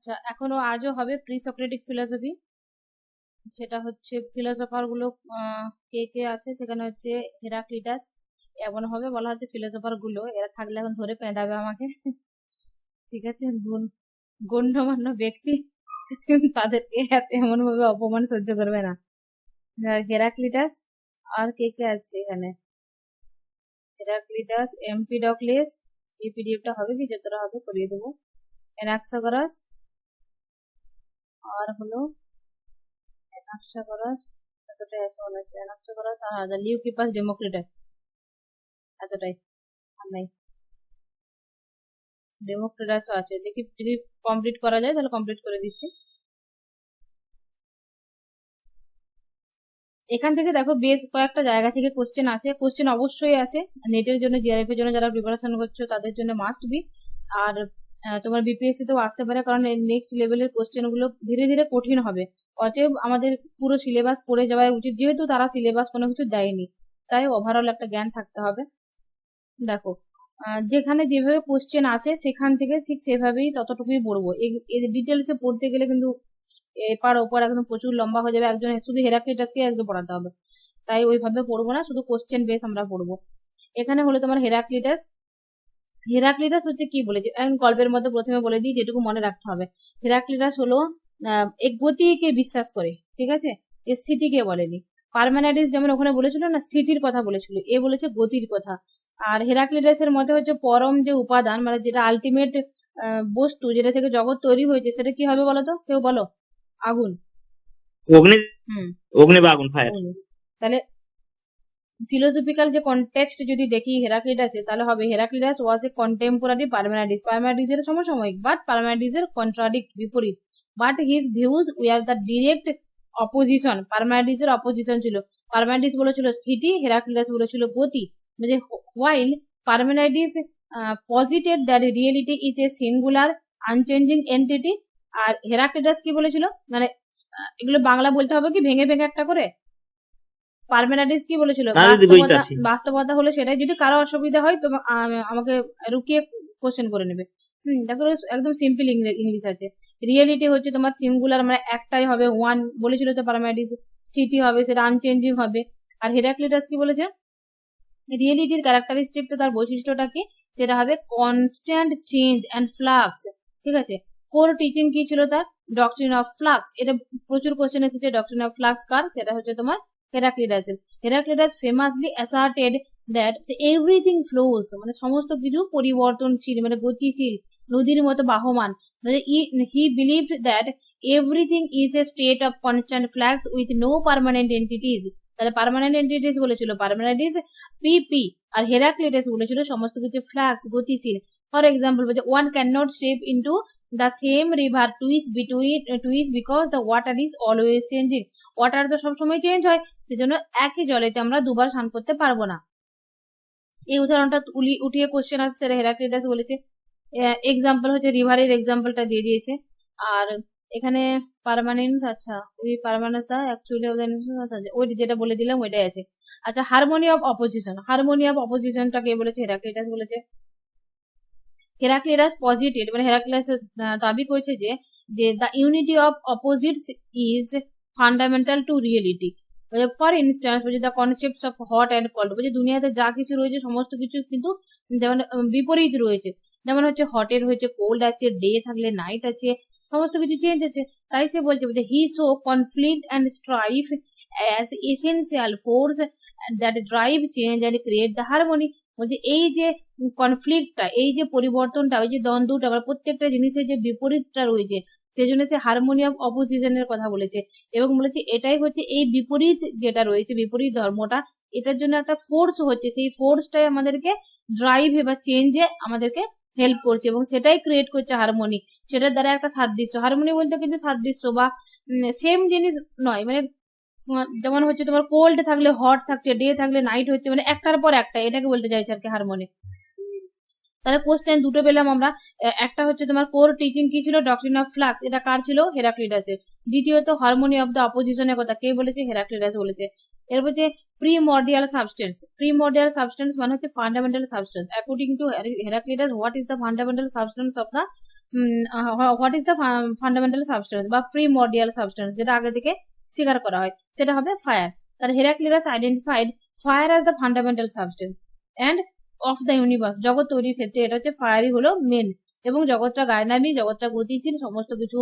আচ্ছা, এখনো আজও হবে প্রি সক্রেটিক ফিলসফি। সেটা হচ্ছে ফিলোসফার গুলো কে কে আছে, সেখানে হচ্ছে হেরাক্লিটাস। এমন হবে বলা হচ্ছে ফিলোসফার গুলো এরা থাকলে এখন ধরে পেঁদাবে আমাকে। ঠিক আছে, গণ্যমান্য ব্যক্তি তাদেরকে এমন ভাবে অপমান সহ্য করবে না। হেরাক্লিটাস আর কে কে আছে এখানে, হেরাক্লিটাস, এমপিডক্লিস, এই পিডিএফটা হবে কি যতটা হবে করিয়ে দেবো। অ্যানাক্সাগোরাস আর হলো অ্যানাক্সাগোরাস, এতটাই আছে মনে হচ্ছে। অ্যানাক্সাগোরাস আর লিউকিপাস ডেমোক্রিটাস, এতটাই আর নাই। ডেমোক্রিটাসও আছে, দেখি যদি কমপ্লিট করা যায় তাহলে কমপ্লিট করে দিচ্ছি। এখান থেকে দেখো বেশ কয়েকটা জায়গা থেকে কোশ্চেন আসে, কোশ্চেন অবশ্যই আসে। নেটের জন্য, জিআরএফ এর জন্য যারা প্রিপারেশন করছো তাদের জন্য মাস্ট বি। আর তোমার বিপিএসসি তেও আসতে পারে, কারণ নেক্সট লেভেলের কোশ্চেন গুলো ধীরে ধীরে কঠিন হবে। অতএব আমাদের পুরো সিলেবাস পড়ে যাওয়া উচিত, যেহেতু তারা সিলেবাস কোনো কিছু দেয়নি, তাই ওভারঅল একটা জ্ঞান থাকতে হবে। দেখো যেখানে যেভাবে কোশ্চেন আসে সেখান থেকে ঠিক সেভাবেই ততটুকুই পড়বো। এর ডিটেলসে পড়তে গেলে কিন্তু এপার ওপার একদম প্রচুর লম্বা হয়ে যাবে, একজন শুধু হেরাক্লিটাসকে একদম পড়াতে হবে। তাই ওইভাবে পড়বো না, শুধু কোশ্চেন বেস আমরা পড়বো। এখানে হলো তোমার হেরাক্লিটাস। হেরাক্লিটাস হচ্ছে কি বলেছে, এখন গল্পের মধ্যে প্রথমে বলে দিই, যেটুকু মনে রাখতে হবে। হেরাক্লিটাস হলো এক গতিকে বিশ্বাস করে, ঠিক আছে, স্থিতিকে বলেনি। পারম্যানাডিস যেমন ওখানে বলেছিল না স্থিতির কথা বলেছিল, এ বলেছে গতির কথা। আর হেরাক্লিটাসের মতে হচ্ছে পরম যে উপাদান, মানে যেটা আলটিমেট বস্তু, যেটা থেকে জগৎ তৈরি হয়েছে, সেটা কি হবে বলো তো, কেউ বলো। আগুন। অগ্নি। হুম, অগ্নি বা আগুন, ফায়ার। অগ্নি। তাহলে ফিলোসফিক্যাল যে কনটেক্সট যদি দেখি হেরাক্লিটাসে, তাহলে হবে হেরাক্লিটাস ওয়াজ এ কন্টেম্পোরারি পারম্যানাডিস। পারম্যানাডিসের সমসাময়িক, বাট পারম্যানাডিসের কন্ট্রাডিক্ট, বিপরীত। But his views we are the direct opposition. পারম্যানাডিসের অপোজিশন ছিল। পারম্যানাডিস বলেছিল স্থিতি, হেরাক্লিটাস বলেছিল গতি। মানে while Parmenides posited that reality is a singular unchanging entity, আর হেরাক্লিটাস কি বলেছিল, মানে এগুলো বাংলা বলতে হবে কি ভেঙে ভেঙে একটা করে। পারমেনাডিস কি বলেছিল, না দিদি, বুঝতে পারছি। বাস্তবতা হলো সেটাই। যদি কারো অসুবিধা হয় তো আমাকে রুকিয়ে কোশ্চেন করে নেবে। দেখো একদম সিম্পল ইংলিশ আছে। রিয়েলিটি হচ্ছে তোমার সিঙ্গুলার, মানে একটাই হবে, ওয়ান বলেছিল তো পারমেনাডিস। স্থিতি হবে, সেটা আনচেঞ্জিং হবে। আর হেরাক্লিটাস কি বলেছে, রিয়েলিটির ক্যারেক্টারিস্টিকটা, তার বৈশিষ্ট্যটা কি, সেটা হবে কনস্ট্যান্ট চেঞ্জ অ্যান্ড ফ্লাক্স। ঠিক আছে, কোর টিচিং কি ছিল তার, ডক্ট্রিন অফ ফ্লাক্স। এটা প্রচুর কোশ্চেন এসেছে, ডক্ট্রিন অফ ফ্লাক্স কার, সেটা হচ্ছে তোমার হেরাক্লিটাসের। Heraclitus famously asserted that everything flows, মানে সমস্ত কিছু পরিবর্তনশীল, মানে গতিশীল, নদীর মতো বাহমান। মানে he believed that everything is a state of constant flux with no permanent entities. তাহলে পার্মানেন্ট এন্টিটিস বলেছিল পার্মানেন্টিস পিপি, আর হেরাক্লিটাস বলেছিল সমস্ত কিছু ফ্লাক্স, গতিশীল। ফর এক্সাম্পল বলছে one cannot step into the same river twice because the water is always changing. Water তো সবসময় change হয়, সেজন্য একই জলেতে আমরা দুবার স্নান করতে পারবো না। এই উদাহরণটা উঠিয়ে কোশ্চেন আসছে, সেটা হেরাক্লিটাস বলেছে। এক্সাম্পল হচ্ছে রিভারের এক্সাম্পলটা দিয়ে দিয়েছে। আর এখানে পার্মানেন্স, আচ্ছা ওই পার্মানেন্টটা অ্যাকচুয়ালি ওই যেটা বলে দিলাম ওইটাই আছে। আচ্ছা, harmony of opposition. Harmony of অপোজিশনটা কে বলেছে, হেরাক্লিটাস বলেছে। হেরাক্লিটাস পজিটিভ, মানে হেরাক্লিটাস দাবি করছে যে the unity of opposites is fundamental to reality. For instance বলছে the concepts of hot and cold, বলছে দুনিয়াতে যা কিছু রয়েছে সমস্ত কিছু কিন্তু যেমন বিপরীত রয়েছে। যেমন হচ্ছে হটের হয়েছে কোল্ড আছে, ডে থাকলে নাইট আছে, সমস্ত কিছু চেঞ্জ আছে। তাই সে বলছে he saw conflict and strife as essential force that drive change and create the harmony. বলছে এই যে কনফ্লিক্টটা, এই যে পরিবর্তনটা, ওই যে দ্বন্দ্বটা, আবার প্রত্যেকটা জিনিসের যে বিপরীতটা রয়েছে, সেই জন্য সে হারমোনি অফ অপোজিশনের কথা বলেছে। এবং বলেছে এটাই হচ্ছে এই বিপরীত যেটা রয়েছে, বিপরীত ধর্মটা, এটার জন্য একটা ফোর্স হচ্ছে, সেই ফোর্সটাই আমাদেরকে ড্রাইভ বা চেঞ্জে আমাদেরকে হেল্প করছে, এবং সেটাই ক্রিয়েট করছে হারমোনি। সেটার দ্বারা একটা সাদৃশ্য, হারমোনি বলতে কিন্তু সাদৃশ্য বা সেম জিনিস নয়। মানে যেমন হচ্ছে তোমার কোল্ড থাকলে হট থাকছে, ডে থাকলে নাইট হচ্ছে, মানে একটার পর একটা, এটাকে বলতে চাইছে আর কি হারমোনি। তাহলে কোশ্চেন দুটো পেলাম আমরা। একটা হচ্ছে তোমার কোর টিচিং কি ছিল, ডক্ট্রিন অফ ফ্লাক্স, এটা কার ছিল, হেরাক্লিটাসের। দ্বিতীয়ত হারমোনি অফ দ্য অপোজিশনের কথা কে বলেছে, হেরাক্লিটাস বলেছে। এরপর হচ্ছে প্রিমর্ডিয়াল সাবস্টেন্স। প্রিমর্ডিয়াল সাবস্টেন্স মানে হচ্ছে fundamental substance. According to Heraclitus what is the fundamental substance of the what is the fundamental substance বা প্রিমর্ডিয়াল সাবস্টেন্স, যেটা আগে থেকে স্বীকার করা হয়, সেটা হবে ফায়ার। তার Heraclitus identified fire as the fundamental substance and of the universe. জগৎ তৈরির ক্ষেত্রে এটা হচ্ছে ফায়ারই হলো মেন, এবং জগৎটা ডাইনামিক, জগৎটা গতিশীল, সমস্ত কিছু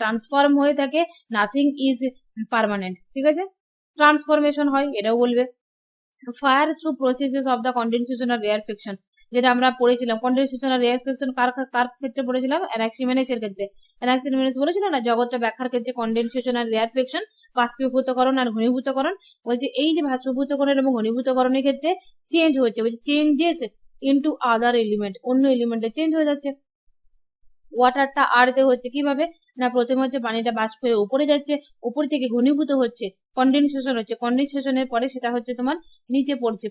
ট্রান্সফর্ম হয়ে থাকে, নাথিং ইজ পার্মানেন্ট। ঠিক আছে, ট্রান্সফরমেশন হয় এটাও বলবে। Fire through processes of the condensation আর রেয়ারফিকশন, যেটা আমরা পড়েছিলাম। কন্ডেনসেশন আর রেয়ারফিকশন কার ক্ষেত্রে পড়েছিলাম? অ্যানাক্সিমেনেসের ক্ষেত্রে। অ্যানাক্সিমেনেস বলেছিল না জগৎটা ব্যাখ্যার ক্ষেত্রে কন্ডেনসেশন আর রেয়ারফিকশন, বাষ্পীভূতকরণ আর ঘনীভূতকরণ। বলছে এই যে বাষ্পীভূতকরণ এবং ঘনীভূতকরণের ক্ষেত্রে চেঞ্জ হচ্ছে, বলছে চেঞ্জেস ইনটু আদার এলিমেন্ট, অন্য এলিমেন্টে চেঞ্জ হয়ে যাচ্ছে। ওয়াটারটা আর্থে হচ্ছে কিভাবে না, প্রথমে হচ্ছে পানিটা বাষ্প হয়ে উপরে যাচ্ছে, উপর থেকে ঘনীভূত হচ্ছে, কন্ডেনসেশন হচ্ছে, কন্ডেনসেশনের পরে সেটা হচ্ছে তোমার নিচে পড়ছে,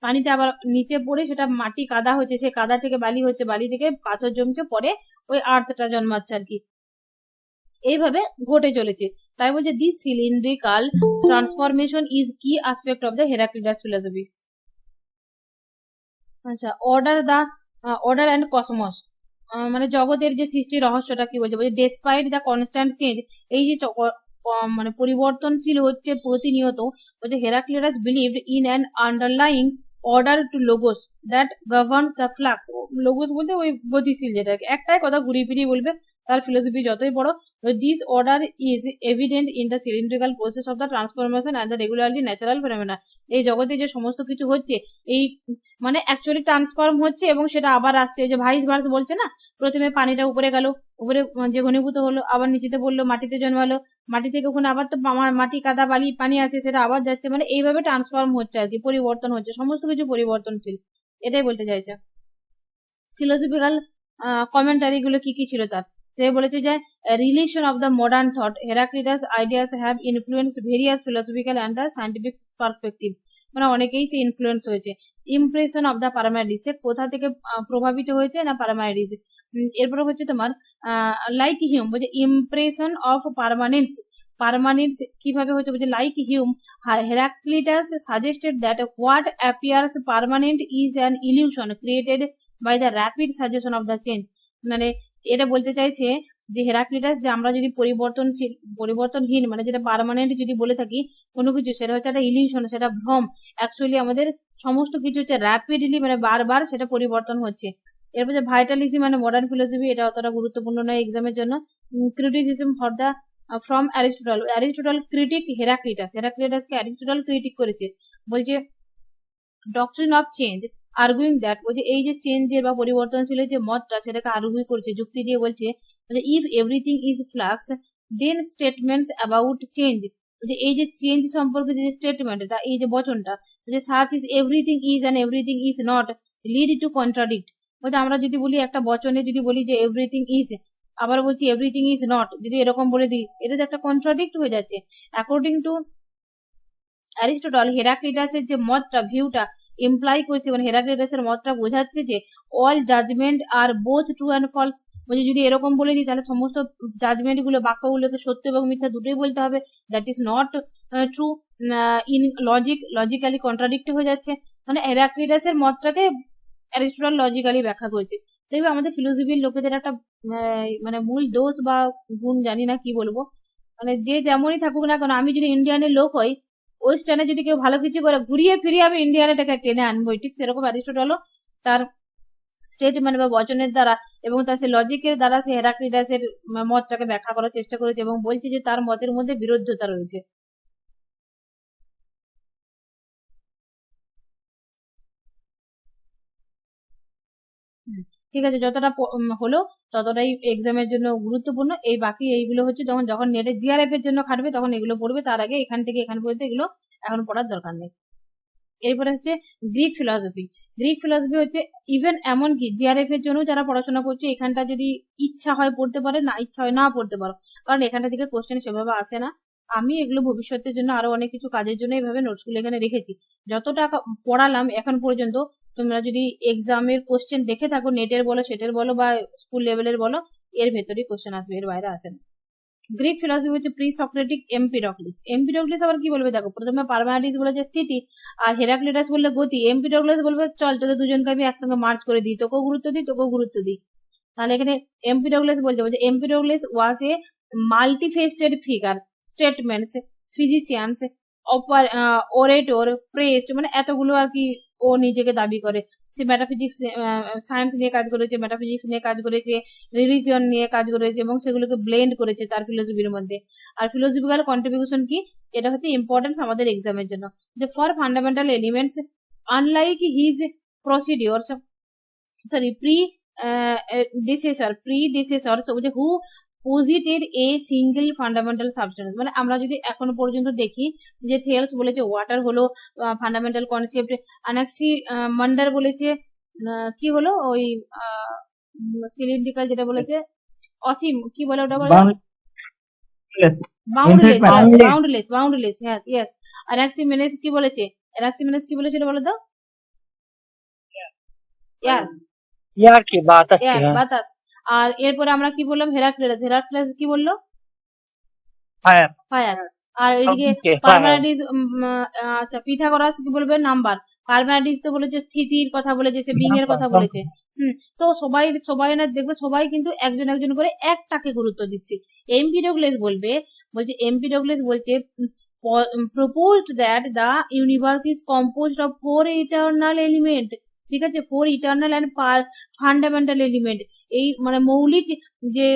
পানিটা আবার নিচে পড়ে সেটা মাটি কাদা হচ্ছে, সেই কাদা থেকে বালি হচ্ছে, বালি থেকে পাথর জমছে, পরে ওই আর্থটা জন্মাচ্ছে আর কি। এইভাবে ঘটে চলেছে। তাই বলছে দিস সিলিন্ড্রিকাল ট্রান্সফরমেশন ইজ কি aspect of the Heraclitus philosophy. আচ্ছা, অর্ডার অ্যান্ড কসমস, মানে জগতের যে সৃষ্টির রহস্যটা কি বলছে, বলছে ডেসপাইট দ্য কনস্ট্যান্ট চেঞ্জ, এই যে মানে পরিবর্তনশীল হচ্ছে প্রতিনিয়ত, বলছে Heraclitus believed in an underlying order to logos that governs the flux. Logos বলতে ওই গতিশীল, যেটা একটাই কথা ঘুরিয়ে ফিরিয়ে বলবে, তার ফিলোসফি যতই বড়। This order is evident in the cylindrical process of the transformation and the regularly natural phenomena. এই জগতে যে সমস্ত কিছু হচ্ছে, এই মানে অ্যাকচুয়ালি ট্রান্সফর্ম হচ্ছে এবং সেটা আবার আসছে। যে ভাইস ভার্স বলছে না, প্রথমে পানিটা উপরে গেল, উপরে যে ঘনীভূত হলো, আবার নিচেতে পড়লো, মাটিতে জন্মালো, মাটি থেকে ওখানে আবার তো মাটি কাদা বালি পানি আছে, সেটা আবার যাচ্ছে, মানে এইভাবে ট্রান্সফর্ম হচ্ছে আর কি, পরিবর্তন হচ্ছে, সমস্ত কিছু পরিবর্তনশীল, এটাই বলতে চাইছে। ফিলোসফিক্যাল কমেন্টারি গুলো কি কি ছিল তার, সে বলেছে যে relation of the modern thought, Heraclitus ideas have influenced various philosophical and the scientific perspective, মানে অনেকেই সে ইনফ্লুয়েন্স হয়েছে। ইমপ্রেশন অফ দ্য পারামাইডিস, সে কোথা থেকে প্রভাবিত হয়েছে না, পারামাইডিস। এরপরে হচ্ছে তোমার লাইক হিউম, বলছে ইমপ্রেশন অফ পারমানেন্স কিভাবে হচ্ছে, বলছে like Hume Heraclitus suggested that what appears permanent is an illusion created by the rapid suggestion of the change. মানে এটা বলতে চাইছে যে হেরাক্লিটাস, যে আমরা যদি পরিবর্তনহীন মানে যেটা পার্মানেন্ট যদি বলে থাকি কোনো কিছু, সেটা হচ্ছে একটা ইলিউশন, সেটা ভ্রম। অ্যাকচুয়ালি আমাদের সমস্ত কিছু হচ্ছে র্যাপিডলি, মানে বারবার সেটা পরিবর্তন হচ্ছে। এরপর যে ভাইটালিজম মানে মডার্ন ফিলোসফি, এটা অতটা গুরুত্বপূর্ণ নয় এক্সামের জন্য। Criticism for the from Aristotle critic হেরাক্লিটাসকে অ্যারিস্টটল ক্রিটিক করেছে। বলছে doctrine of change arguing that, বলছে এই যে চেঞ্জের বা পরিবর্তনশীলের যে মতটা, সেটাকে আর্গুই করছে, যুক্তি দিয়ে বলছে if everything is flux then statements about change, যে এই যে চেঞ্জ সম্পর্কে যে স্টেটমেন্ট, এটা এই যে বচনটা, যে search is everything is and everything is not lead to contradict. বলতে আমরা যদি বলি একটা বচনে যদি বলি যে এভরিথিং ইজ, আবার বলছি এভরিথিং ইজ নট, যদি এরকম বলে দিই, এটা তো একটা কন্ট্রাডিক্ট হয়ে যাচ্ছে। অ্যাকর্ডিং টু অ্যারিস্টটল, হেরাক্লিটাসের যে মতটা, ভিউটা ইমপ্লাই করছে, মানে হেরাক্লিটাসের মতটা বোঝাচ্ছে যে all judgement are both true and false. বলছে যদি এরকম বলে দিই তাহলে সমস্ত জাজমেন্ট গুলো, বাক্যগুলোকে সত্য এবং মিথ্যা দুটোই বলতে হবে, that is not true in logically contradict হয়ে যাচ্ছে। মানে হেরাক্লিটাসের মতটাকে অ্যারিস্টটল লজিক্যালি ব্যাখ্যা করেছে। দেখবে আমাদের ফিলোসফির লোকেদের একটা মানে মূল দোষ বা গুণ, জানি না কি বলবো, মানে যে যেমনই থাকুক না কেন, আমি যদি ইন্ডিয়ানের লোক হই, ওয়েস্টার্নে যদি কেউ ভালো কিছু করে ঘুরিয়ে ফিরিয়ে আমি ইন্ডিয়ানটাকে টেনে আনবো, ঠিক সেরকম অ্যারিস্টটলও তার স্টেটমেন্ট বা বচনের দ্বারা এবং তার সে লজিকের দ্বারা সে হেরাক্লিটাসের মতটাকে ব্যাখ্যা করার চেষ্টা করেছে এবং বলছে যে তার মতের মধ্যে বিরোধতা রয়েছে। ঠিক আছে, যতটা হলো ততটাই এক্সামের জন্য গুরুত্বপূর্ণ। এই বাকি এইগুলো হচ্ছে যখন নেটে জিআরএফ এর জন্য খাটবে তখন এগুলো পড়বে, তার আগে এখান থেকে এখান পর্যন্ত এগুলো এখন পড়ার দরকার নেই। এরপরে হচ্ছে গ্রিক ফিলসফি হচ্ছে ইভেন এমনকি জিআরএফ এর জন্য যারা পড়াশোনা করছে, এখানটা যদি ইচ্ছা হয় পড়তে পারে, না ইচ্ছা হয় না পড়তে পারো, কারণ এখানটা থেকে কোশ্চেন সেভাবে আসে না। আমি এগুলো ভবিষ্যতের জন্য আরো অনেক কিছু কাজের জন্য এইভাবে নোটসগুলো এখানে রেখেছি। যতটা পড়ালাম এখন পর্যন্ত, তোমরা যদি এক্সামের কোশ্চেন দেখে থাকো, নেটের বলো, সেটের বলো বা স্কুল লেভেলের বলো, এর ভেতরেই কোশ্চেন আসবে, এর বাইরে আসে না। গ্রিক ফিলসফি হচ্ছে প্রি সক্রেটিক এমপিডক্লিস আবার কি বলবে দেখো, প্রথমে পারমানেন্টিস বলে যে স্থিতি, আর হেরাক্লিটাস বললে গতি, এমপিডক্লিস বলবে চল তোদের দুজনকে আমি একসঙ্গে মার্চ করে দিই, তোকেও গুরুত্ব দিই তোকেও গুরুত্ব দিই। তাহলে এখানে এমপি ডগলাস বলছে এমপি ডগলাস ওয়াজ এ মাল্টিফেস্টেড ফিগার, স্টেটমেন্টস, ফিজিশিয়ানস, ওরেটর, প্রেস্ট, মানে এতগুলো আর কি ও নিজেকে দাবি করে। সে মেটাফিজিক্স সায়েন্স নিয়ে কাজ করেছে, মেটাফিজিক্স নিয়ে কাজ করেছে, রিলিজিয়ন নিয়ে কাজ করেছে এবং সেগুলোকে ব্লেন্ড করেছে তার ফিলোসফির মধ্যে। আর ফিলোসফিক্যাল কন্ট্রিবিউশন কি, এটা হচ্ছে ইম্পর্টেন্স আমাদের এক্সামের জন্য, যে for fundamental elements unlike his procedures, sorry, predecessor who posited a single fundamental substance, মানে আমরা যদি এখনো পর্যন্ত দেখি যে থেলস বলেছে ওয়াটার হলো ফান্ডামেন্টাল কনসেপ্ট, আনাক্সিমান্ডার বলেছে কি হলো ওই সিলিন্ড্রিক্যাল, যেটা বলেছে অসীম, কি বলে ওটা বলে, বাউন্ডলেস, yes. আনাক্সিমেনেস কি বলেছে, কি বলেছিল বলো তো? यार की बात है বাতাস। আর এরপরে আমরা কি বললাম, হেরাক্লিয়াস কি বললো, ফায়ার। আর এদিকে পারম্যাডিস, আচ্ছা পিথাগোরাস কি বলবে, নাম্বার। পারম্যাডিস তো বলেছে স্থিতির কথা বলেছে, সে বিং এর কথা বলেছে। তো সবাই না দেখবে, সবাই কিন্তু একজন একজন করে একটাকে গুরুত্ব দিচ্ছে। এমপিডোগ্লেস বলছে proposed that the universe is composed of 4 eternal element, ঠিক আছে, 4 ইটার্নাল অ্যান্ড ফান্ডামেন্টাল এলিমেন্ট। এই মানে মৌলিক যে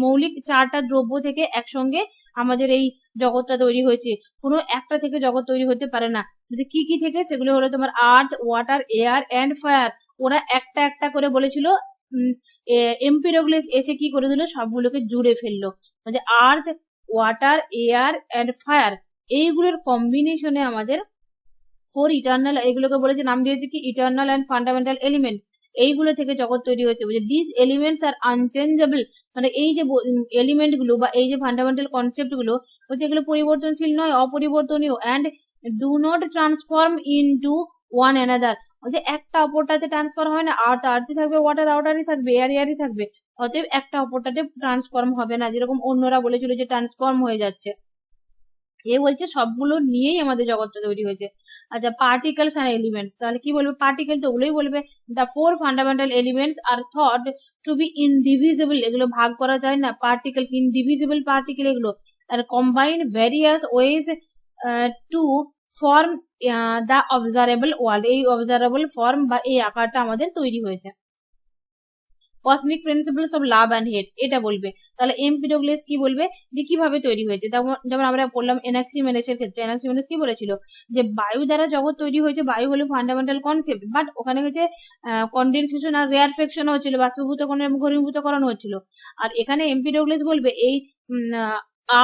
মৌলিক 4টা দ্রব্য থেকে একসঙ্গে আমাদের এই জগৎটা তৈরি হয়েছে। কোনো একটা থেকে জগৎ তৈরি হতে পারে না। যদি কি কি থেকে, সেগুলো হলো তোমার আর্থ, ওয়াটার, এয়ার অ্যান্ড ফায়ার। ওরা একটা একটা করে বলেছিল, এমপিডোগ্লেস এসে কি করে দিল, সবগুলোকে জুড়ে ফেললো। মানে আর্থ, ওয়াটার, এয়ার অ্যান্ড ফায়ার, এইগুলোর কম্বিনেশনে আমাদের 4 ইটার্নাল, এগুলোকে বলেছে, নাম দিয়েছে কি ইটার্নাল অ্যান্ড ফান্ডামেন্টাল এলিমেন্ট। এইগুলো থেকে জগৎ তৈরি হয়েছে। বলছে দিস এলিমেন্টস আর আনচেঞ্জেবল, মানে এই যে এলিমেন্ট গুলো বা এই যে ফান্ডামেন্টাল কনসেপ্ট গুলো বলছে, এগুলো পরিবর্তনশীল নয়, অপরিবর্তনীয়, and do not transform into one another. বলছে একটা অপরটাতে ট্রান্সফার হয় না, আর্থ আর্থই থাকবে, ওয়াটার আউটারই থাকবে, এয়ার এয়ারই থাকবে, অতএব একটা অপরটাতে ট্রান্সফর্ম হবে না, যেরকম অন্যরা বলেছিল যে ট্রান্সফর্ম হয়ে যাচ্ছে। এ বলছে সবগুলো নিয়েই আমাদের জগৎটা তৈরি হয়েছে। আচ্ছা, পার্টিকেলস অ্যান্ড এলিমেন্টস, তাহলে কি বলবে, পার্টিকেল তো ওগুলোই বলবে, the 4 fundamental elements are thought to be indivisible, এগুলো ভাগ করা যায় না, পার্টিকেল ইনডিভিজিবল পার্টিকেল এগুলো, আর combine various ways to form the observable world, এই অবজারেবল ফর্ম বা এই আকারটা আমাদের তৈরি হয়েছে। Cosmic principles of love and hate, এটা বলবে। তাহলে এমপিডোগ্লেস কি বলবে, যে কিভাবে তৈরি হয়েছে। যেমন আমরা পড়লাম এনাক্সিমেনেসের ক্ষেত্রে, এনাক্সিমেনেস কি বলেছিল, যে বায়ু দ্বারা জগৎ তৈরি হয়েছে, বায়ু হলো ফান্ডামেন্টাল কনসেপ্ট, বাট ওখানে হচ্ছে কন্ডেনসেশন আর রেয়ারফেকশন হচ্ছিল, বাষ্পীভূতকরণ এবং ঘনীভূতকরণ হচ্ছিল। আর এখানে এমপিডোগ্লেস বলবে এই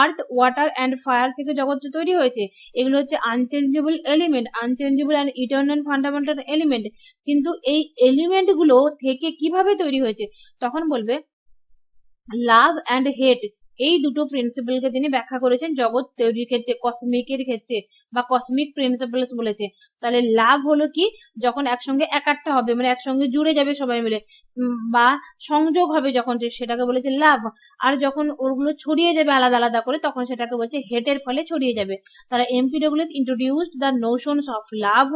আর্থ, ওয়াটার অ্যান্ড ফায়ার থেকে জগৎ তৈরি হয়েছে, এগুলো হচ্ছে unchangeable element, unchangeable and eternal fundamental element. কিন্তু এই এলিমেন্ট গুলো থেকে কিভাবে তৈরি হয়েছে, তখন বলবে লাভ অ্যান্ড হেট, এই দুটো প্রিন্সিপালকে তিনি ব্যাখ্যা করেছেন জগৎ তৈরির ক্ষেত্রে, কসমিকের ক্ষেত্রে বা কসমিক প্রিন্সিপালস বলেছে। তাহলে লাভ হলো কি, যখন একসঙ্গে একাট্টা হবে, মানে একসঙ্গে জুড়ে যাবে সবাই মিলে, বা সংযোগ হবে যখন, সেটাকে বলেছে লাভ। আর যখন ওগুলো ছড়িয়ে যাবে আলাদা আলাদা করে, তখন সেটাকে বলছে হেটের ফলে ছড়িয়ে যাবে। তাহলে Empedocles introduced the notions of love,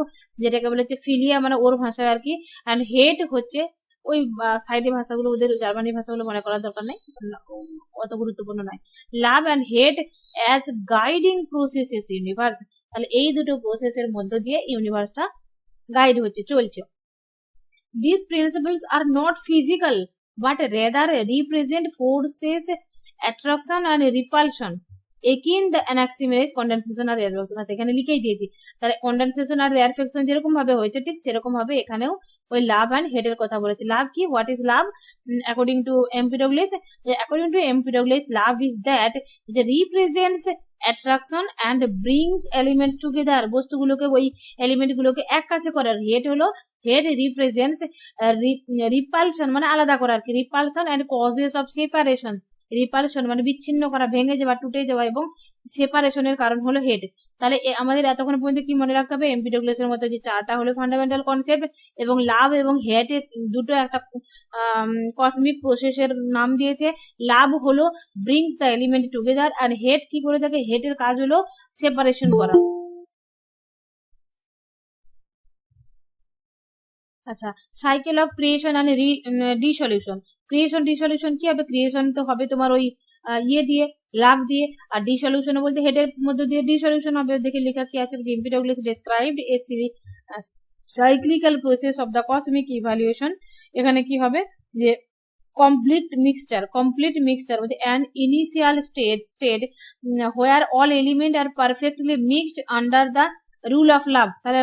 যেটাকে বলেছে ফিলিয়া, মানে ওর ভাষায় আর কি, অ্যান্ড হেট হচ্ছে ওই সাইডে ভাষাগুলো, ওদের জার্মানি ভাষাগুলো মনে করার দরকার নেই, অত গুরুত্বপূর্ণ নয়। লাভ and hate as guiding processes universe, তাহলে এই দুটো প্রসেসের মধ্য দিয়ে ইউনিভার্সটা গাইড হচ্ছে, চলছে। This principles are not physical but rather represent forces attraction and repulsion akin the Anaximenes condensation আর রেয়ারফেকশন। আছে এখানে লিখেই দিয়েছি। তাহলে কন্ডেনসেশন আর রেয়ারফেকশন যেরকম ভাবে হয়েছে, ঠিক সেরকম ভাবে এখানেও ওই লাভ অ্যান্ড হেটের কথা বলেছে। লাভ কি, what is love, according to Empedocles, love is that যে represents attraction and brings elements together, বস্তুগুলোকে ওই এলিমেন্ট গুলোকে এক কাছে করার। হেট রিপ্রেজেন্টস রিপালশন, মানে আলাদা করা আর কি, repulsion and causes of separation, repulsion মানে বিচ্ছিন্ন করা, ভেঙে যাওয়া, টুটে যাওয়া, এবং সেপারেশনের কারণ হলো হেড। তাহলে আমাদের এতক্ষণ পর্যন্ত কি মনে রাখতে হবে, এমপিডোগ্লেসের মতো যে 4টা হলো ফান্ডামেন্টাল কনসেপ্ট, এবং লাভ এবং হেট দুটো একটা কসমিক প্রসেসের নাম দিয়েছে। লাভ হলো ব্রিংস দ্য এলিমেন্ট টুগেদার, আর হেট কি করে থাকে, হেটের কাজ হলো সেপারেশন করা। আচ্ছা, cycle of creation and dissolution. Creation dissolution কি হবে? ক্রিয়েশন তো হবে তোমার ওই ইয়ে দিয়ে, লাভ দিয়ে, আর ডিসলিউশন বলতে হেডের মধ্যে দিয়ে ডিসলিউশন হবে। দেখে লেখা কি আছে? Empedocles described a cyclical process of the cosmic evaluation. এখানে কি হবে যে কমপ্লিট মিক্সচার বলতে an initial state where all element are perfectly mixed under the rule of love. তাহলে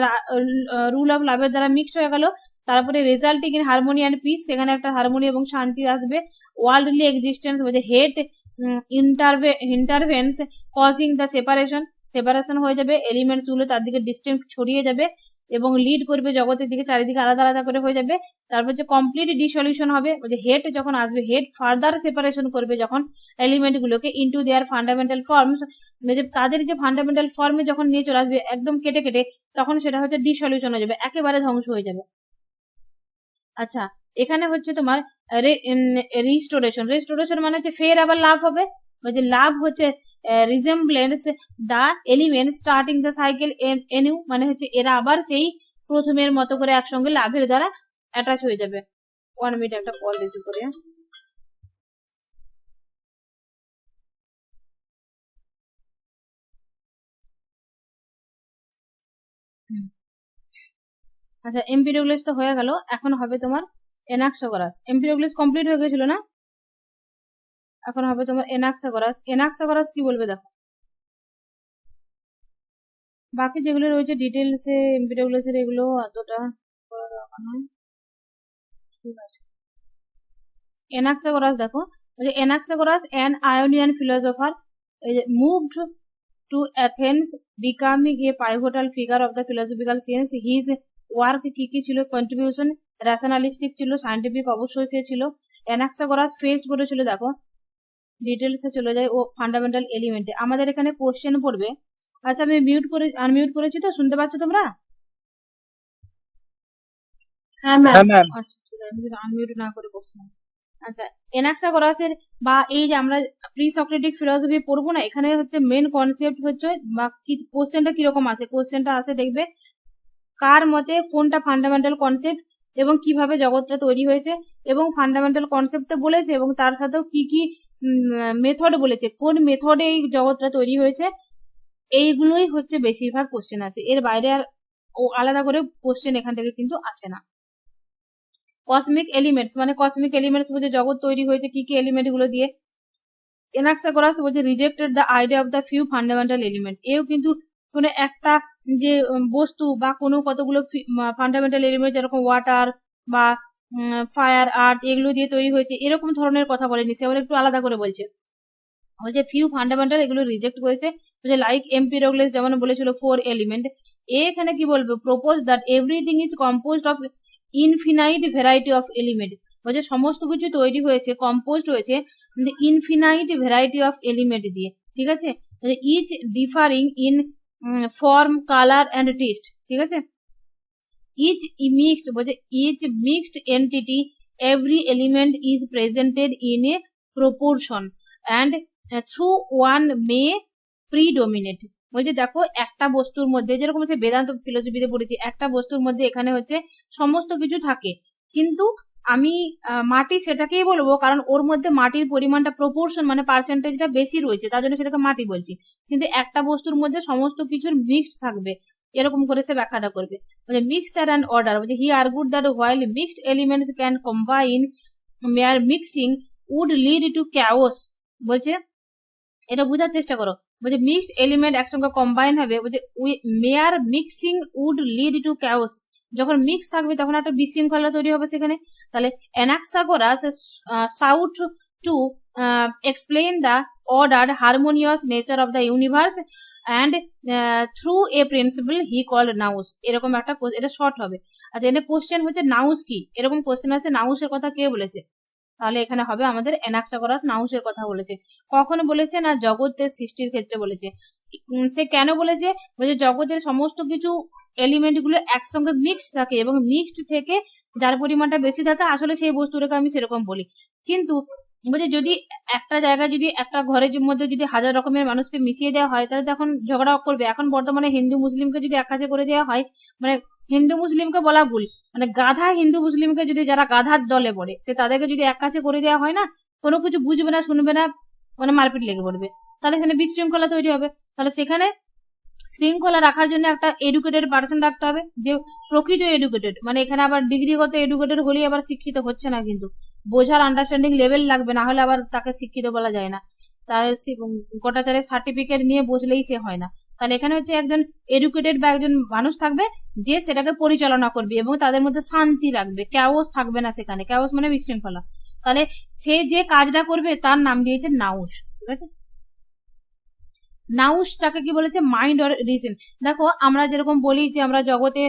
রুল অফ লাভের দ্বারা মিক্সড হয়ে গেল, তারপরে resulting in harmony and peace, সেখানে একটা হারমোনি এবং শান্তি আসবে। ওয়ার্ল্ডলি এক্সিস্টেন্স বলতে hate intervenes causing the separation হয়ে যাবে, এলিমেন্টস গুলো তার দিকে ডিস্টেন্স ছড়িয়ে যাবে এবং লিড করবে জগতের দিকে, চারিদিকে আলাদা আলাদা করে হয়ে যাবে। তারপর যে কমপ্লিট ডিসলিউশন হবে, যে হেড যখন আসবে, হেড ফার্দার সেপারেশন করবে যখন এলিমেন্ট গুলোকে ইনটু দেয়ার ফান্ডামেন্টাল ফর্মস, তাদের যে ফান্ডামেন্টাল ফর্মে যখন নিয়ে চলে আসবে একদম কেটে কেটে, তখন সেটা হচ্ছে ডিসলিউশন হয়ে যাবে, একেবারে ধ্বংস হয়ে যাবে। আচ্ছা, এখানে হচ্ছে তোমার রিস্টোরেশন মানে হচ্ছে ফের আবার লাভ হবে। বলছে লাভ হচ্ছে resemblance the element starting the cycle anew, মানে হচ্ছে এরা আবার সেই প্রথমের মতো করে একসঙ্গে লাভের দ্বারা অ্যাটাচ হয়ে যাবে। 1 মিনিট একটা কল রিসিভ করে। আচ্ছা, এমপিডব্লিউএস তো হয়ে গেল, এখন হবে তোমার এনাক্সাগোরাস। এমপিডব্লিউএস কমপ্লিট হয়ে গেছিল না, এখন হবে তোমার এনাক্সাগোরাস কি বলবে দেখো। বাকি যেগুলো রয়েছে ডিটেলসে এমপিডব্লিউএস এর, এগুলো অতটা করার দরকার নয়। ঠিক আছে, এনাক্সাগোরাস দেখো, Anaxagoras an Ionian philosopher moved to Athens, becoming a pivotal figure of the philosophical science. His work কি ছিল? কন্ট্রিবিউশন রেশনালিস্টিক ছিল, সায়েন্টিফিক অবশ্যই সে ছিল। অ্যানাক্সাগোরাস ফেস্ট করেছিল দেখো, ডিটেলসে চলে যায় ও ফান্ডামেন্টাল এলিমেন্টে। আমাদের এখানে কোশ্চেন পড়বে। আচ্ছা, আমি আনমিউট করেছি তো, শুনতে পাচ্ছ তোমরা? হ্যাঁ ম্যাম। আচ্ছা, আনমিউট না করে কোশ্চেন। আচ্ছা, এনাক্সাগোরাসের বা এই যে আমরা প্রি সক্রেটিক ফিলসফি পড়বো না, এখানে হচ্ছে মেন কনসেপ্ট হচ্ছে বা কি কোশ্চেনটা কিরকম আসে, কোশ্চেনটা আসে দেখবে কার মতে কোনটা ফান্ডামেন্টাল কনসেপ্ট এবং কিভাবে জগৎটা তৈরি হয়েছে, এবং ফান্ডামেন্টাল কনসেপ্ট বলেছে এবং তার সাথেও কি কি মেথড বলেছে, কোন মেথডে এই জগৎটা তৈরি হয়েছে, এইগুলোই হচ্ছে বেশিরভাগ কোশ্চেন আসে। এর বাইরে আর আলাদা করে কোশ্চেন এখান থেকে কিন্তু আসে না। কসমিক এলিমেন্টস বলতে জগৎ তৈরি হয়েছে কি কি এলিমেন্ট গুলো দিয়ে। এনাক্সাগোরাস বলছে rejected the idea of the few fundamental element. এও কিন্তু কোনো একটা যে বস্তু বা কোনো কতগুলো ফান্ডামেন্টাল এলিমেন্ট যেরকম ওয়াটার বা ফায়ার, আর্থ, এগুলো দিয়ে তৈরি হয়েছে, এরকম ধরনের কথা বলেনি, সে আবার একটু আলাদা করে বলছে ফিউ ফান্ডামেন্টাল, এগুলো রিজেক্ট করেছে। লাইক এমপিডব্লিউএস যেমন বলেছিল 4 এলিমেন্ট, এখানে কি বলবে? Propose that everything is composed of infinite variety of element. বলছে সমস্ত কিছু তৈরি হয়েছে, কম্পোজড হয়েছে ইনফিনাইট ভ্যারাইটি অফ এলিমেন্ট দিয়ে। ঠিক আছে, each differing in form, colour and taste. ঠিক আছে, each mixed entity, every element is presented in a proportion and through one may predominate. বলছে দেখো একটা বস্তুর মধ্যে, যেরকম সে বেদান্ত ফিলোসফিতে পড়েছি, একটা বস্তুর মধ্যে এখানে হচ্ছে সমস্ত কিছু থাকে, কিন্তু আমি মাটি সেটাকেই বলবো কারণ ওর মধ্যে মাটির পরিমাণটা প্রপোর্শন মানে পার্সেন্টেজটা বেশি রয়েছে, তার জন্য সেটাকে মাটি বলছি। কিন্তু একটা বস্তুর মধ্যে সমস্ত কিছুর মিক্সড থাকবে, এরকম করে সে ব্যাখ্যাটা করবে। বলছে মিক্সচার অ্যান্ড অর্ডার, বলছে he argued that while mixed elements can combine, mere mixing would lead to chaos. বলছে এটা বোঝার চেষ্টা করো, বলছে মিক্সড এলিমেন্ট একসঙ্গে কম্বাইন হবে, বলছে mere mixing would lead to chaos, যখন মিক্স থাকবে তখন একটা বিশৃঙ্খলা তৈরি হবে সেখানে। তাহলে Anaxagoras sought to explain the ordered harmonious nature of the universe and through a principle he called nous. এরকম একটা, এটা শর্ট হবে। আচ্ছা, এখানে কোশ্চেন হচ্ছে নাউস কি, এরকম কোশ্চেন আছে, নাউসের কথা কে বলেছে? তাহলে এখানে হবে আমাদের অ্যানাক্সাগোরাস নাউসের কথা বলেছে। কখন বলেছে? না জগতের সৃষ্টির ক্ষেত্রে বলেছে। সে কেন বলেছে? বলছে জগতের সমস্ত কিছু এলিমেন্ট গুলো একসঙ্গে মিক্সড থাকে এবং মিক্সড থেকে যার পরিমাণটা বেশি থাকে আসলে সেই বস্তুটাকে আমি সেরকম বলি। কিন্তু বলছে যদি একটা জায়গায়, যদি একটা ঘরের মধ্যে যদি 1000 রকমের মানুষকে মিশিয়ে দেওয়া হয় তাহলে তখন ঝগড়া করবে। এখন বর্তমানে হিন্দু মুসলিমকে যদি এক কাছে করে দেওয়া হয়, মানে হিন্দু মুসলিমকে বলা ভুল, মানে গাধা হিন্দু মুসলিমকে যদি যারা গাধার দলে পড়ে সে তাদেরকে যদি এক কাছে করে দেওয়া হয় না, কোনো কিছু বুঝবে না শুনবে না, মানে মারপিট লেগে পড়বে, তাহলে এখানে বিশৃঙ্খলা তৈরি হবে। তাহলে সেখানে শৃঙ্খলা রাখার জন্য একটা এডুকেটেড পার্সন রাখতে হবে, যে প্রকৃত এডুকেটেড, মানে এখানে আবার ডিগ্রিগত এডুকেটেড হলেই আবার শিক্ষিত হচ্ছে না, কিন্তু বোঝার আন্ডারস্ট্যান্ডিং লেভেল লাগবে, না হলে আবার তাকে শিক্ষিত বলা যায় না। তার গোটাচারের সার্টিফিকেট নিয়ে বসলেই সে হয় না। তাহলে এখানে হচ্ছে একজন এডুকেটেড বা একজন মানুষ থাকবে যে সেটাকে পরিচালনা করবে এবং তাদের মধ্যে শান্তি রাখবে, ক্যাওস থাকবে না সেখানে, ক্যাওস মানে বিশৃঙ্খলা। তাহলে সে যে কাজটা করবে তার নাম দিয়েছে নাউস, ঠিক আছে। নাউসটাকে কি বলেছে, মাইন্ড অর রিজন। দেখো আমরা যেরকম বলি যে আমরা জগতে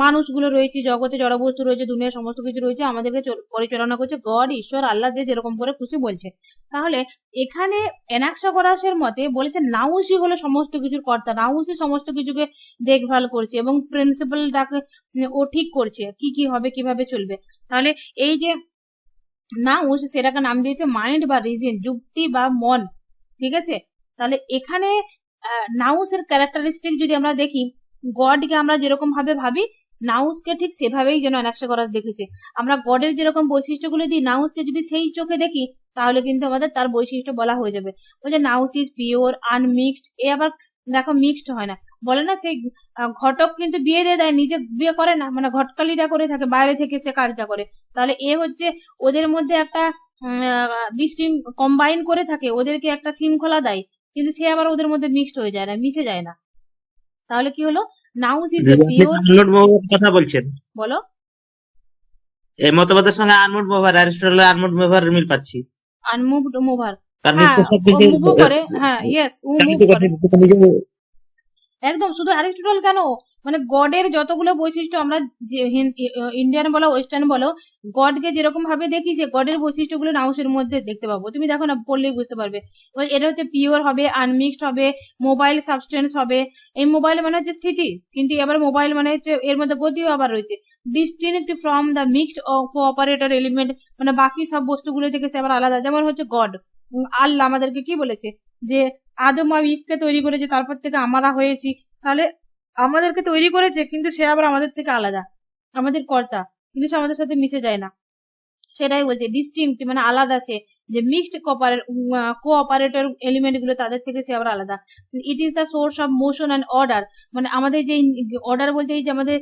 মানুষগুলো রয়েছে, জগতে জড়বস্তু রয়েছে, দুনিয়ার সমস্ত কিছু রয়েছে, আমাদেরকে পরিচালনা করছে গড, ঈশ্বর, আল্লাহ, যে যেরকম করে খুশি বলছে। তাহলে এখানে অ্যানাক্সাগোরাসের মতে বলেছে নাউসই হলো সমস্ত কিছুর কর্তা, নাউসই সমস্ত কিছুকে দেখভাল করছে এবং প্রিন্সিপালটাকে ও ঠিক করছে কি কি হবে, কিভাবে চলবে। তাহলে এই যে নাউস সেটাকে নাম দিয়েছে মাইন্ড বা রিজন, যুক্তি বা মন, ঠিক আছে। তাহলে এখানে নাউসের ক্যারেক্টারিস্টিক যদি আমরা দেখি, গডকে আমরা যেরকম ভাবে ভাবি নাউসকে ঠিক সেভাবেই যেন অ্যানাক্সাগোরাস দেখেছে। আমরা গডের যেরকম বৈশিষ্ট্যগুলো দিই, নাউসকে যদি সেই চোখে দেখি তাহলে কিন্তু আমাদের তার বৈশিষ্ট্য বলা হয়ে যাবে। ওই যে নাউস ইজ পিওর আনমিক্সড, এ আবার দেখো মিক্সড হয় না, বলে না সেই ঘটক কিন্তু বিয়ে দিয়ে দেয়, নিজে বিয়ে করে না, মানে ঘটকালিটা করে থাকে, বাইরে থেকে সে কাজটা করে। তাহলে এ হচ্ছে ওদের মধ্যে একটা কম্বাইন করে থাকে, ওদেরকে একটা শৃঙ্খলা দেয়, কিন্তু সে আবার ওদের মধ্যে মিক্সড হয়ে যায় না, মিশে যায় না। তাহলে কি হলো, নাউস ইজ এ পিওর। আনমোড মোভার কথা বলছেন, বলো। এই মতবাদের সঙ্গে আনমোড মোভার, অ্যারিস্টটলের আনমোড মোভার মিল পাচ্ছি। আনমুভড মুভার, কারণ হ্যাঁ সব ও কিছু মুভও করে, হ্যাঁ ইয়েস ও মুভ করে একদম। শুধু অ্যারিস্টটল কেন, মানে গডের যতগুলো বৈশিষ্ট্য আমরা যে ইন্ডিয়ান বলো ওয়েস্টার্ন বলো, গডকে যেরকম ভাবে দেখি যে গডের বৈশিষ্ট্যগুলো নাউসের মধ্যে দেখতে পাবো। তুমি দেখো না, পড়লেই বুঝতে পারবে। এবার এটা হচ্ছে পিওর হবে, আনমিক্সড হবে, মোবাইল সাবস্টেন্স হবে। এই মোবাইল মানে হচ্ছে স্থিতি, কিন্তু এবার মোবাইল মানে হচ্ছে এর মধ্যে গতিও আবার রয়েছে। Distinct from the mixed cooperator element, মানে বাকি সব বস্তুগুলো থেকে সে আবার আলাদা। যেমন হচ্ছে গড, আল্লাহ আমাদেরকে কি বলেছে যে আদম আর ইভকে তৈরি করেছে, তারপর থেকে আমরা হয়েছি। তাহলে আমাদেরকে তৈরি করেছে, কিন্তু সে আবার আমাদের থেকে আলাদা, আমাদের কর্তা, কিন্তু সে আমাদের সাথে মিশে যায় না। সেটাই বলছে ডিস্টিংক্ট মানে আলাদা, সে যে মিক্সড কোঅপারেটর এলিমেন্ট গুলো তাদের থেকে সে আবার আলাদা। It is the source of motion and order, মানে আমাদের যে অর্ডার বলতে এই যে আমাদের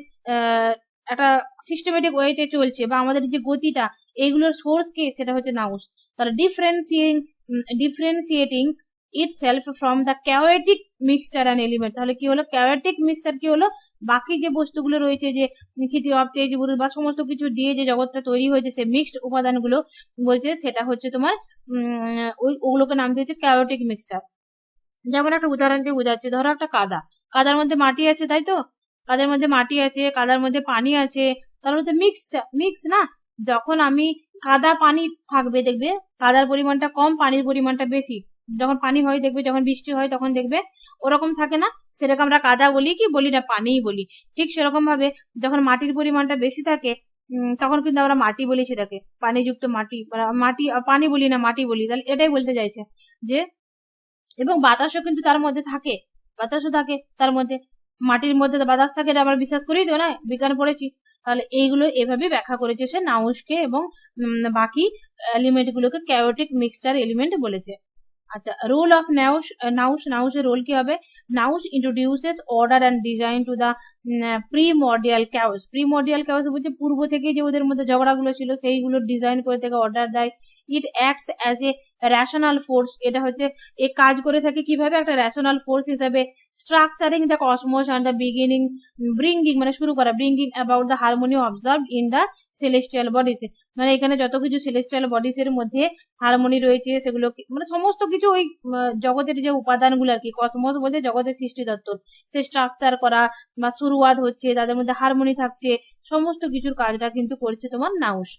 একটা সিস্টেমেটিক ওয়েতে চলছে বা আমাদের যে গতিটা, এইগুলোর সোর্স কি, সেটা হচ্ছে নাউস। তাহলে differentiating itself from the chaotic mixture and element। তাহলে কি হলো, chaotic mixture কি হলো, বাকি যে বস্তুগুলো রয়েছে, যে খিতি অব তেজ বা সমস্ত কিছু দিয়ে যে জগৎটা তৈরি হয়েছে, সে মিক্সড উপাদানগুলো বলছে, সেটা হচ্ছে তোমার ওগুলোকে নাম দিয়েছে chaotic mixture। যেমন একটা উদাহরণ দিয়ে বোঝাচ্ছি, ধরো একটা কাদার মধ্যে মাটি আছে, তাই তো, কাদার মধ্যে মাটি আছে, কাদার মধ্যে পানি আছে, তার মধ্যে মিক্স না। যখন আমি কাদা পানি থাকবে, দেখবে কাদার পরিমাণটা কম, পানির পরিমাণটা বেশি। যখন পানি হয় দেখবে, যখন বৃষ্টি হয় তখন দেখবে ওরকম থাকে না, সেরকম আমরা কাদা বলি কি বলি না, পানিই বলি। ঠিক সেরকম ভাবে যখন মাটির পরিমাণটা বেশি থাকে তখন কিন্তু আমরা মাটি বলি সেটাকে, পানিযুক্ত মাটি, মাটি পানি বলি না, মাটি বলি। তাহলে এটাই বলতে চাইছে যে, এবং বাতাসও কিন্তু তার মধ্যে থাকে, বাতাসও থাকে তার মধ্যে, মাটির মধ্যে বাতাস থাকে, এটা আমরা বিশ্বাস করি তো, না বিজ্ঞান পড়েছি। তাহলে এইগুলো এভাবে ব্যাখ্যা করেছে সে নাউসকে, এবং বাকি এলিমেন্ট গুলোকে chaotic মিক্সচার এলিমেন্ট বলেছে। আচ্ছা, রোল অফ নাউসের রোল কি হবে, nous introduces order and design to the primordial chaos. Primordial chaos বলছে পূর্ব থেকে যে ওদের মধ্যে ঝগড়াগুলো ছিল সেইগুলো ডিজাইন করে থেকে অর্ডার দেয়। It acts as a rational force, এটা হচ্ছে এ কাজ করে থাকে কিভাবে, একটা রেশনাল ফোর্স হিসেবে, structuring the cosmos and the bringing মানে শুরু করা, bringing about the harmony observe in the celestial bodies, মানে এখানে যত কিছু সেলেস্টিয়াল বডিজ এর মধ্যে হারমোনি রয়েছে সেগুলো, মানে সমস্ত কিছু ওই জগতের যে উপাদানগুলো আর কি, কসমোস বলতে জগতের সৃষ্টি তত্ত্ব, সে স্ট্রাকচার করা বা শুরুয়াত হচ্ছে, তাদের মধ্যে হারমোনি থাকছে, সমস্ত কিছুর কাজটা কিন্তু করছে তোমার নাউস।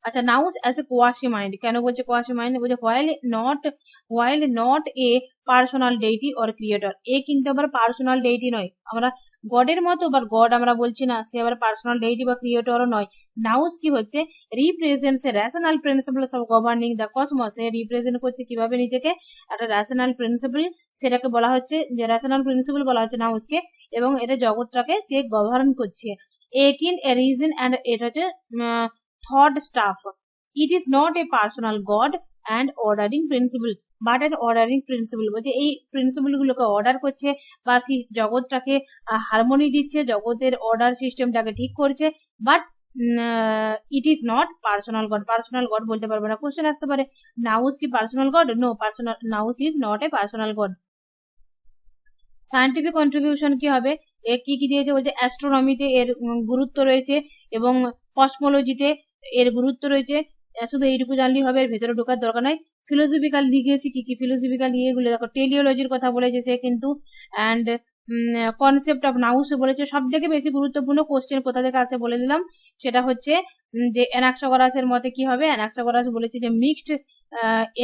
আচ্ছা, nous as a quasi mind, কেন বলছে কোয়াসি মাইন্ড, বলছে while not a personal deity or creator, a কিন্তু আবার পার্সোনাল ডেইটি নয়, আমরা গডের মতো, আবার গড আমরা বলছি না, সে আবার পার্সোনাল ডেইটি বা ক্রিয়েটরও নয়। নাউস কি হচ্ছে, represents A rational principles of governing the cosmos, A represent করছে কিভাবে নিজেকে, একটা র্যাশনাল প্রিন্সিপল, সেটাকে বলা হচ্ছে যে র্যাশনাল প্রিন্সিপল বলা হচ্ছে নাউসকে। এবং এটা জগৎটাকে সে গভর্ন করছে। একিন এ রিজন অ্যান্ড এটা হচ্ছে thought staff. It is not a personal god and ordering principle but an ordering principle, বলছে এই প্রিন্সিপল গুলোকে অর্ডার করছে বা সেই জগৎটাকে হারমোনি দিচ্ছে, জগতের অর্ডার সিস্টেমটাকে ঠিক করছে। But it is not personal god, personal god বলতে পারবে না। কোশ্চেন আসতে পারে নাউস কি personal god? No, personal nous is not a personal god. Scientific contribution কি হবে? এ কি কি দিয়েছে বলছে অ্যাস্ট্রোনমিতে এর গুরুত্ব রয়েছে এবং কসমোলজিতে এর গুরুত্ব রয়েছে। শুধু এইটুকু জানলেই হবে, এর ভেতরে ঢোকার দরকার নাই। ফিলোসফিক্যাল দিয়েছি কি কি, ফিলোসফিক্যাল ইয়েগুলো দেখো, টেলিওলজির কথা বলেছে সে কিন্তু, অ্যান্ড কনসেপ্ট অফ নাউস বলেছে। সব থেকে বেশি গুরুত্বপূর্ণ কোশ্চেন কোথা থেকে আসে বলে দিলাম, সেটা হচ্ছে যে অ্যানাক্সাগোরাসের মতে কি হবে। অ্যানাক্সাগোরাস বলেছে যে মিক্সড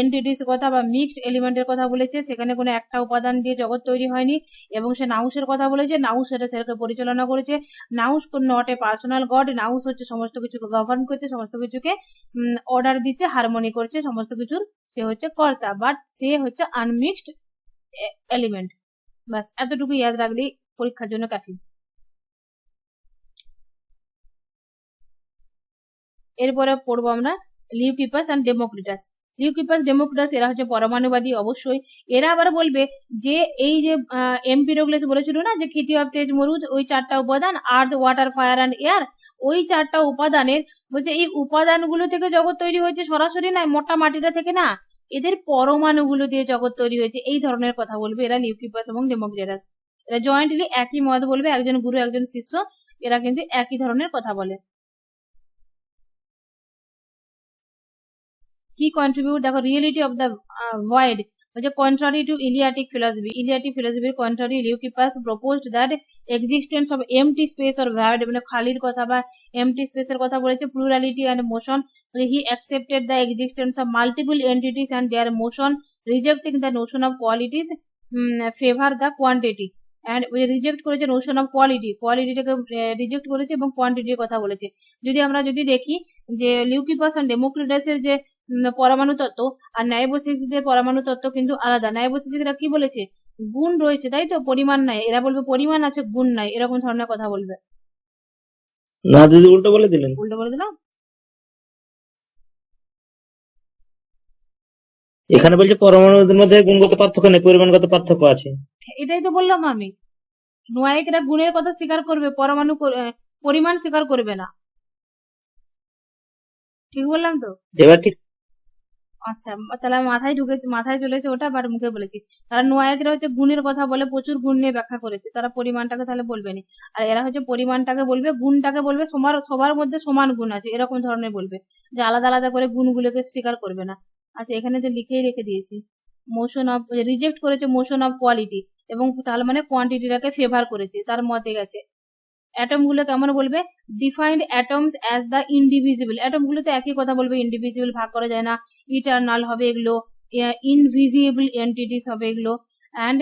এন্টিটিস কথা বা মিক্সড এলিমেন্টের কথা বলেছে, সেখানে কোনো একটা উপাদান দিয়ে জগৎ তৈরি হয়নি। এবং সে নাউসের কথা বলেছে, নাউস সেটা সেটাকে পরিচালনা করেছে। নাউস নট এ পার্সোনাল গড, নাউস হচ্ছে সমস্ত কিছুকে গভর্ন করছে, সমস্ত কিছুকে অর্ডার দিচ্ছে, হারমোনি করছে, সমস্ত কিছুর সে হচ্ছে কর্তা, বাট সে হচ্ছে আনমিক্সড এলিমেন্ট। ব্যাস এতটুকু ইয়াদ রাখলেই পরীক্ষার জন্য কাফি। এরপরে পড়বো আমরা লিউকিপাস অ্যান্ড ডেমোক্রিটাস। লিউকিপাস ডেমোক্রিটাস এরা হচ্ছে পরমাণুবাদী অবশ্যই। এরা আবার বলবে যে এই যে এমপিরোক্লেস বলেছিল না যে খিতি অফ তেজ মরুদ, ওই চারটা উপাদান আর্থ ওয়াটার ফায়ার অ্যান্ড এয়ার, ওই চারটা উপাদানের বলছে এই উপাদানগুলো থেকে জগৎ তৈরি হয়েছে, সরাসরি না, মোটা মাটিটা থেকে না, এদের পরমাণুগুলো দিয়ে জগৎ তৈরি হয়েছে, এই ধরনের কথা বলবে এরা লিউকিপাস এবং ডেমোক্রিটাস। এরা জয়েন্টলি একই মত বলবে, একজন গুরু একজন শিষ্য, এরা কিন্তু একই ধরনের কথা বলে। কি কন্ট্রিবিউট দেখো, রিয়েলিটি অফ দ্য ভয়েড বলছে contrary to Eleatic philosophy, Eleatic ফিলসফির contrary Leucippus proposed that existence of empty space or void, মানে খালির কথা বা এমটি স্পেসের কথা বলেছে। Plurality and motion, he accepted the existence of multiple entities and their motion, rejecting the notion of qualities favour the quantity. And reject করেছে notion of quality, কোয়ালিটিটাকে reject করেছে এবং কোয়ান্টিটির কথা বলেছে। যদি আমরা দেখি যে লিউকিপাস অ্যান্ড ডেমোক্রিটাসের যে পরমাণু তত্ত্ব আর ন্যায়বৈশিষ্ট্যের পরমাণু তত্ত্ব কিন্তু আলাদা। ন্যায়বৈশিষ্ট্যরা কি বলেছে? গুণ রয়েছে, তাই তো, পরিমাণ নাই। এরা বলবে পরিমাণ আছে গুণ নাই, এরকম ধরনের কথা বলবে। না দিদি, উল্টো বলে দিলেন। উল্টো বলে দিলাম। এখানে বলছে পরমাণুদের মধ্যে গুণগত পার্থক্য নেই, পরিমাণগত পার্থক্য আছে। এটাই তো বললাম আমি, নোয়াইকরা গুণের কথা স্বীকার করবে, পরমাণু পরিমাণ স্বীকার করবে না। ঠিক বললাম তো? এবার ঠিক। আচ্ছা, তাহলে মাথায় চলেছে ওটা, বাট মুখে বলেছি। কারণ নোয়াইকরা হচ্ছে গুণের কথা বলে, প্রচুর গুণ নিয়ে ব্যাখ্যা করেছে, তারা পরিমাণটাকে তাহলে বলবে না। আর এরা হচ্ছে পরিমাণটাকে বলবে, গুণটাকে বলবে, সবার মধ্যে সমান গুণ আছে এরকম ধরনের বলবে, যে আলাদা আলাদা করে গুণগুলোকে স্বীকার করবে না। আচ্ছা, এখানে তো লিখেই রেখে দিয়েছি, মোশন অফ রিজেক্ট করেছে মোশন অফ কোয়ালিটি, এবং তাহলে মানে কোয়ান্টিটিটাকে ফেভার করেছে, তার মতে গেছে। অ্যাটম গুলো কেমন বলবে? Defined atoms as the indivisible, atom গুলো তো একই কথা বলবে, ইনডিভিজিবল ভাগ করা যায় না, ইটারনাল হবে এগুলো, ইনভিজিবল এন্টিটিস হবে এগুলো, and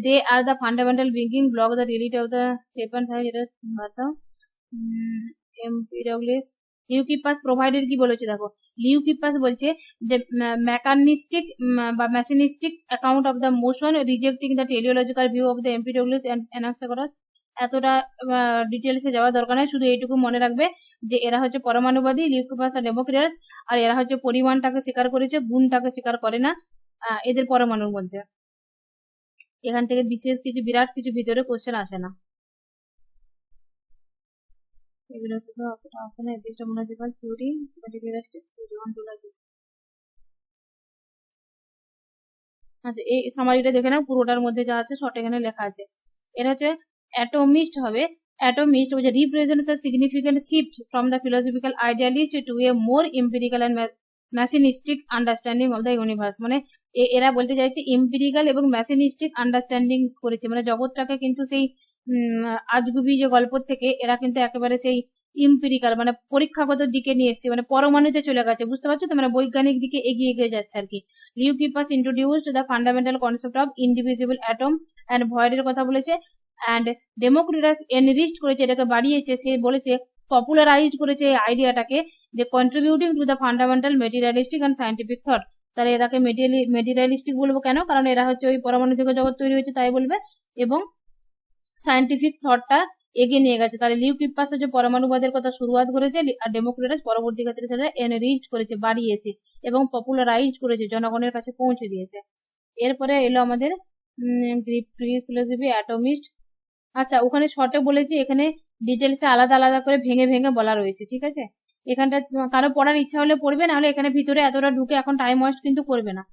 they are the fundamental building block the reality of the second হয়, যেটা এমপিডব্লিউএস। লিউকিপাস প্রোভাইডেড কি বলেছে দেখো, লিউকিপাস বলছে যে মেকানিস্টিক বা machinistic account of the motion, rejecting the teleological view of the Empedocles and Anaxagoras. এতটা ডিটেলসে যাওয়ার দরকার নাই, শুধু এইটুকু মনে রাখবে যে এরা হচ্ছে পরমাণুবাদী, লিউকিপাস আর ডেমোক্রিটাস, আর এরা হচ্ছে পরিমাণটাকে স্বীকার করেছে, গুণটাকে স্বীকার করে না এদের পরমাণুর মধ্যে। এখান থেকে বিশেষ কিছু বিরাট কিছু ভিতরে কোশ্চেন আসে না, এগুলো অতটা আসে না। Epistemological theory, materialistic theory, ontology. আচ্ছা, এই সামারিটা দেখে নাও, পুরোটার মধ্যে যা আছে শর্ট এখানে লেখা আছে। এটা হচ্ছে অ্যাটমিস্ট হবে। Atomist which represents a significant shift from the philosophical idealist to a more empirical and machinistic understanding of the universe, মানে এরা বলতে চাইছে এম্পিরিক্যাল এবং ম্যাশিনিস্টিক আন্ডারস্ট্যান্ডিং করেছে, মানে জগৎটাকে কিন্তু সেই আজগুবি যে গল্প থেকে এরা কিন্তু একেবারে সেই এম্পিরিক্যাল মানে পরীক্ষাগত দিকে নিয়ে এসছে, মানে পরমাণুতে চলে গেছে, বুঝতে পারছো তো, মানে বৈজ্ঞানিক দিকে এগিয়ে যাচ্ছে আর কি। Leucippus introduced the fundamental concept of indivisible atom and ভয়েডের কথা বলেছে, অ্যান্ড ডেমোক্রিটাস এনরিচড করেছে, এটাকে বাড়িয়েছে, সে বলেছে পপুলারাইজড করেছে এই আইডিয়াটাকে, যে contributing to the fundamental materialistic and scientific thought. তাহলে এরাকে মেটেরিয়ালিস্টিক বলবো কেন? কারণ এরা হচ্ছে ওই পরমাণু থেকে জগৎ তৈরি হয়েছে তাই বলবে, এবং সায়েন্টিফিক থটটা এগিয়ে নিয়ে গেছে। তাহলে লিউ কিপাস হচ্ছে পরমাণুবাদের কথা শুরুয়াত করেছে, আর ডেমোক্রেটাস পরবর্তী ক্ষেত্রে সেটা এনরিচড করেছে, বাড়িয়েছে এবং পপুলারাইজড করেছে, জনগণের কাছে পৌঁছে দিয়েছে। এরপরে এলো আমাদের গ্রিক ফিলোসফি, অ্যাটমিস্ট। আচ্ছা, ওখানে শর্টে বলেছি, এখানে ডিটেলসে আলাদা আলাদা করে ভেঙে ভেঙে বলা রয়েছে, ঠিক আছে। এখানটা কারো পড়ার ইচ্ছা হলে পড়বে, না হলে এখানে ভিতরে এতটা ঢুকে এখন টাইম ওয়েস্ট কিন্তু করবে না।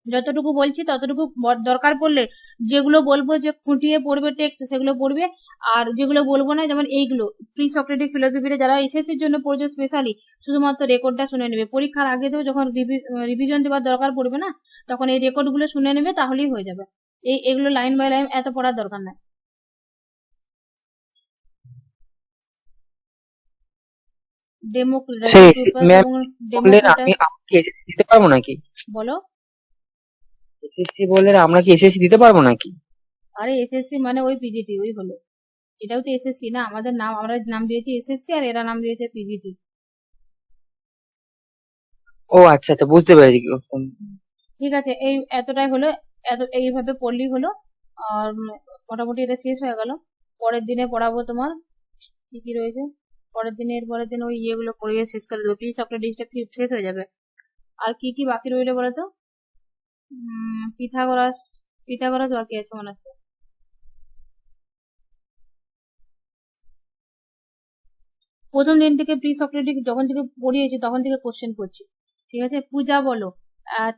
যতটুকু বলছি ততটুকু দরকার পড়লে যেগুলো বলবো যে খুঁটিয়ে পড়বে টেক্সট সেগুলো পড়বে, আর যেগুলো বলবো না যেমন এইগুলো প্রি সক্রেটিক ফিলোসফিতে যারা এসএসসির জন্য পড়ছে স্পেশালি শুধুমাত্র রেকর্ডটা শুনে নেবে। পরীক্ষার আগে তো যখন রিভিশন দেওয়ার দরকার পড়বে না, তখন এই রেকর্ডগুলো শুনে নেবে, তাহলেই হয়ে যাবে। এগুলো লাইন বাই লাইন এত পড়ার দরকার নাই। ডেমোক্রেটাস ম্যাম এবং বললেন আমি আমাকে এসএসসি দিতে পারবো নাকি? বলো। এসএসসি বললেন আমরা কি এসএসসি দিতে পারবো নাকি? আরে এসএসসি মানে ওই পিজিটি, ওই হলো। এটাও তো এসএসসি না, আমাদের নাম, আমরা নাম দিয়েছি এসএসসি আর এরা নাম দিয়েছে পিজিটি। ও আচ্ছা আচ্ছা, বুঝতে পেরেছি। ঠিক আছে, এই এতটাই হলো, এইভাবে পড়লেই হলো। আর মোটামুটি এটা শেষ হয়ে গেল। পরের দিনে পড়াবো তোমার কি কি রয়েছে। পরের দিন ওই ইয়েগুলো পড়িয়ে শেষ করে দেবো, পিস সক্রেটিসটা শেষ হয়ে যাবে। আর কি কি বাকি রইলো বলো তো? পিথাগোরাস, পিথাগোরাস বাকি আছে মনে হচ্ছে। প্রথম দিন থেকে প্রি সক্রেটিক যখন থেকে পড়িয়েছি তখন থেকে কোশ্চেন করছি, ঠিক আছে। পূজা বলো,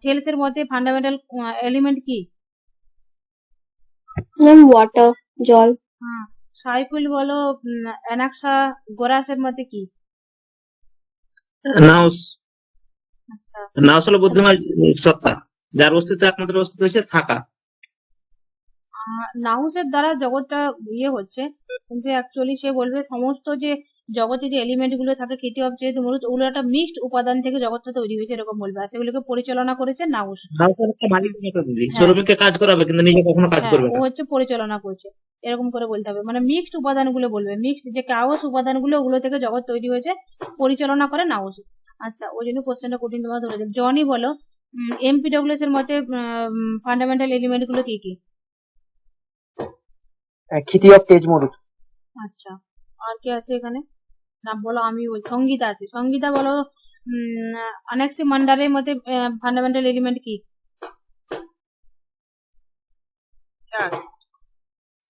থেলস এর মধ্যে ফান্ডামেন্টাল এলিমেন্ট কি? ম্যাম ওয়াটার, জল। হ্যাঁ। সাইফুল বলো, অ্যানাক্সা গোরাসের মধ্যে কি? নাউস। আচ্ছা, নাউস হলো বুদ্ধিমান সত্তা, যার অস্তিত্ব একমাত্র অস্তিত্ব হচ্ছে থাকা। নাউসের দ্বারা জগৎটা ইয়ে হচ্ছে, কিন্তু অ্যাকচুয়ালি সে বলবে সমস্ত যে জগতে যে এলিমেন্ট গুলো থাকে, কৃতি অবজেক্ট মূলত ওগুলো একটা মিক্সড উপাদান থেকে জগৎটা তৈরি হয়েছে, এরকম বলবে। আর সেগুলোকে পরিচালনা করেছে নাউস। নাউস হলো একটা মালিকের মতো দিদি, হ্যাঁ। শ্রমিককে কাজ করাবে কিন্তু নিজে কখনো কাজ হ্যাঁ, করবে ও না। হচ্ছে পরিচালনা করছে, এরকম করে বলতে হবে। মানে মিক্সড উপাদানগুলো বলবে, মিক্সড যে কাউস উপাদানগুলো ওগুলো থেকে জগৎ তৈরি হয়েছে, পরিচালনা করে নাউস। আচ্ছা, ওই জন্য কোশ্চেনটা কঠিন তোমার ধরে যাবে। জনি বলো, এমপিডব্লিউএস এর মতে ফান্ডামেন্টাল এলিমেন্ট গুলো কি কি? খিটি অফ তেজমরুদ। আচ্ছা, আর কি আছে এখানে? নাম বলো, আমি বল। সঙ্গীতা আছে, সঙ্গীতা বলো, অ্যানাক্সিমান্ডারের মতে ফান্ডামেন্টাল এলিমেন্ট কি?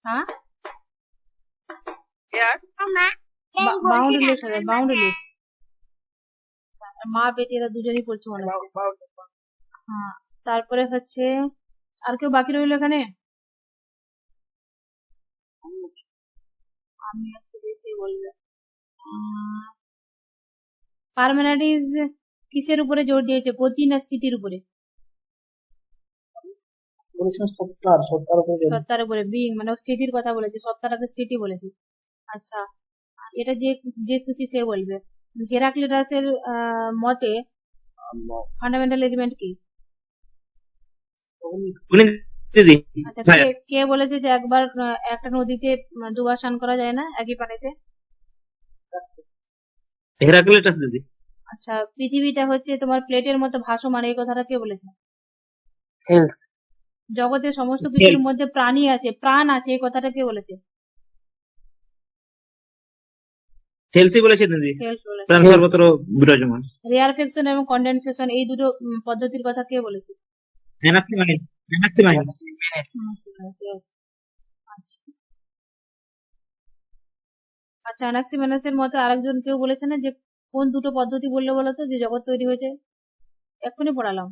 হ্যাঁ, বাউন্ডারিলেস হবে, বাউন্ডারিলেস। মা বেটি এরা দুজনেই পড়ছে মনে হচ্ছে। হ্যাঁ, তারপরে হচ্ছে আর কেউ বাকি রইলো এখানে? আমি আছি যে সে বলবে। পার্মানেন্টিজ কিসের উপরে জোর দিয়েছে, গতি না স্থিতির উপরে? সত্তার উপরে, বিং মানে স্থিতির কথা বলেছে, সত্তাটাকে স্থিতি বলেছে। আচ্ছা, এটা যে যে খুশি সে বলবে। হেরাক্লিটাসের মতে ফান্ডামেন্টাল এলিমেন্ট কি? উনি দিদি আচ্ছা, ফায়ার। কে বলেছে যে একবার একটা নদীতে দুবার স্নান করা যায় না একই পানিতে? হেরাক্লিটাস দিদি। আচ্ছা, পৃথিবীটা হচ্ছে তোমার প্লেটের মতো ভাসমান, এই কথাটা কে বলেছে? হেলস। জগতের সমস্ত কিছুর মধ্যে প্রাণী আছে, প্রাণ আছে, এই কথাটা কে বলেছে? হেলথি বলেছে দিদি, সেলস বলেছে। প্রাণ সর্বত্র বিরাজমান। রেয়ারফেকশন এবং কন্ডেনসেশন এই দুটো পদ্ধতির কথা কে বলেছে? অ্যানাক্সিমাইন্স, অ্যানাক্সিমাইন্স। আচ্ছা, আচ্ছা, অ্যানাক্সিমেনাসের মতে আরেকজন কেউ বলেছে না, যে কোন দুটো পদ্ধতি বললে বলো তো যে জগৎ তৈরি হয়েছে? এক্ষুনি পড়ালাম।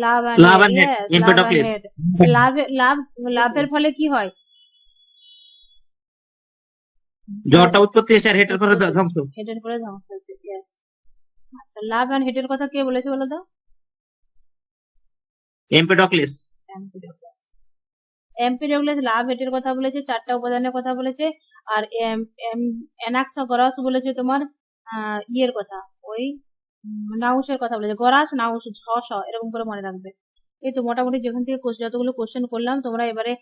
Love love and and hate, hate, love and Empedocles. Hate. লাভের ফলে কি হয়? ঝড়টা উৎপত্তি হয়েছে আর হেটের পরে ধ্বংস। হেডের পরে ধ্বংস হচ্ছে, ইয়েস। আচ্ছা, লাভ এন্ড হেডের কথা কে বলেছে বলো তো? এমপেডোক্লিস। এমপিডব্লিউএস লাভ হেডের কথা বলেছে, চারটা উপাদানের কথা বলেছে। আর অ্যানাক্সাগোরাস বলেছে তোমার ইয়ের কথা, ওই নাউসের কথা বলেছে। গরাস নাউস ছ এরকম করে মনে রাখবে। এই তো মোটামুটি যেখান থেকে যতগুলো কোশ্চেন করলাম, তোমরা এবারে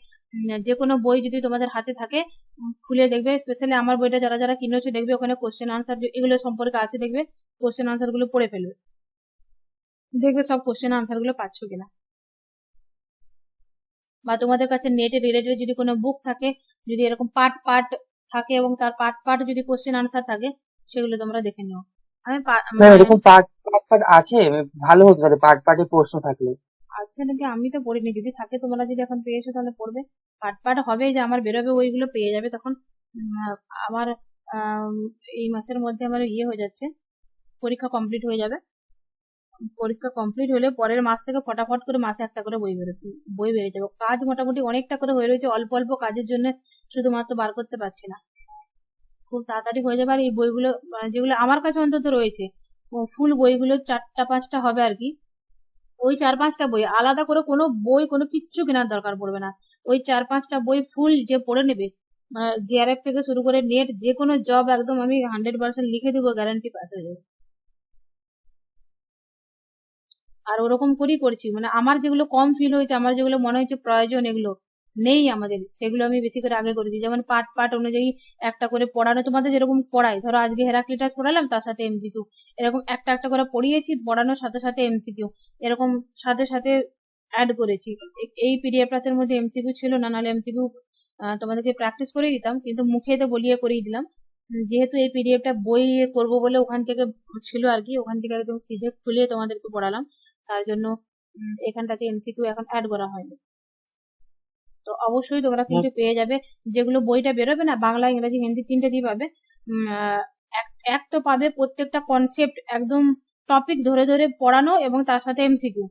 যে কোনো বই যদি তোমাদের হাতে থাকে খুলে দেখবে, স্পেশালি আমার বইটা যারা যারা কিনেছো দেখবে ওখানে কোশ্চেন আনসার এগুলো সম্পর্কে আছে, দেখবে কোশ্চেন আনসার গুলো পড়ে ফেলবে, দেখবে সব কোশ্চেন আনসার গুলো পাচ্ছ কিনা। বা তোমাদের কাছে নেটে রিলেটেড যদি কোনো বুক থাকে, যদি এরকম পার্ট পার্ট থাকে এবং তার পার্ট পার্ট যদি কোশ্চেন আনসার থাকে, সেগুলো তোমরা দেখে নিও। আমি ম্যাম এরকম পার্ট পার্ট পার্ট আছে? ভালো হতো তাহলে পার্ট পার্টে প্রশ্ন থাকলে। আছে নাকি আমি তো পড়িনি, যদি থাকে তোমরা যদি এখন পেয়েছো তাহলে পড়বে। পার্ট পার্ট হবে, যে আমার বেরোবে ওইগুলো পেয়ে যাবে তখন। আমার আম, এই মাসের মধ্যে আমার ইয়ে হয়ে যাচ্ছে, পরীক্ষা কমপ্লিট হয়ে যাবে। পরীক্ষা কমপ্লিট হলে পরের মাস থেকে ফটাফট করে মাসে একটা করে বই বেরিয়ে যাবে। কাজ মোটামুটি অনেকটা করে হয়ে রয়েছে, অল্প অল্প কাজের জন্য শুধুমাত্র বার করতে পারছি না। খুব তাড়াতাড়ি হয়ে যাবে। আর এই বইগুলো যেগুলো আমার কাছে অন্তত রয়েছে, ফুল বইগুলো 4-5টা হবে আর কি। ওই 4-5টা বই আলাদা করে কোনো বই কোনো কিচ্ছু কেনার দরকার পড়বে না। ওই 4-5টা বই ফুল যে পড়ে নেবে, জিআরএফ থেকে শুরু করে নেট যে কোনো জব একদম আমি 100% লিখে দেবো, গ্যারান্টি পাস হয়ে যাবে। আর ওরকম করেই করছি, মানে আমার যেগুলো কম ফিল হয়েছে, আমার যেগুলো মনে হচ্ছে প্রয়োজন এগুলো নেই আমাদের, সেগুলো আমি বেশি করে আগে করেছি। যেমন পার্ট পার্ট অনুযায়ী একটা করে পড়ানো, তোমাদের যেরকম পড়াই, ধরো আজকে হেরাক্লিটাস পড়ালাম তার সাথে এমসিকিউ, এরকম একটা একটা করে পড়িয়েছি, পড়ানোর সাথে সাথে এমসিকিউ এরকম সাথে সাথে অ্যাড করেছি। এই পিডিএফটার মধ্যে এমসিকিউ ছিল না, নাহলে এমসিকিউ তোমাদেরকে প্র্যাকটিস করে দিতাম, কিন্তু মুখে তো বলিয়ে করিয়ে দিলাম। যেহেতু এই পিডিএফটা বই করবো বলে ওখান থেকে ছিল আর কি, ওখান থেকে একদম সিধে খুলে তোমাদেরকে পড়ালাম, তার জন্য এখানটাতে এমসিকিউ এখন অ্যাড করা হয়নি। তো অবশ্যই তোমরা কিন্তু পেয়ে যাবে, যেগুলো বইটা বেরোবে না, বাংলা ইংরেজি হিন্দি 3টে দিয়ে পাবে। এক তো পাবে প্রত্যেকটা কনসেপ্ট একদম টপিক ধরে ধরে পড়ানো এবং তার সাথে এমসিকিউ,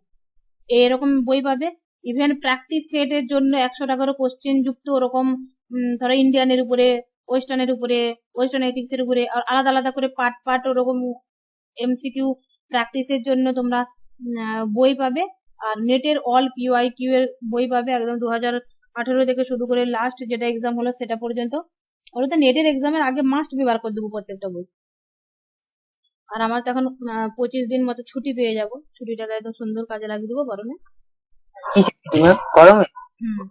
এরকম বই পাবে। ইভেন প্র্যাকটিস সেটের জন্য 100 টাকারও কোশ্চেন যুক্ত ওরকম, ধরো ইন্ডিয়ানের উপরে, ওয়েস্টার্নের উপরে, ওয়েস্টার্ন এথিক্স এর উপরে, আর আলাদা আলাদা করে পার্ট পার্ট ওরকম এমসিকিউ প্র্যাকটিসের জন্য তোমরা বই পাবে। আর নেটের অল কিউ এর বই পাবে একদম 2018 থেকে শুরু করে লাস্ট যেটা এক্সাম হলো সেটা পর্যন্ত। ওরা তো নেটের এক্সামের আগে মাস্ট বার করে দেবো প্রত্যেকটা বই। আর আমার তো এখন 25 দিন মতো ছুটি পেয়ে যাব, ছুটিটাকে একদম সুন্দর কাজে লাগিয়ে দেবো গরমে। কি ম্যাম গরমে? হুম।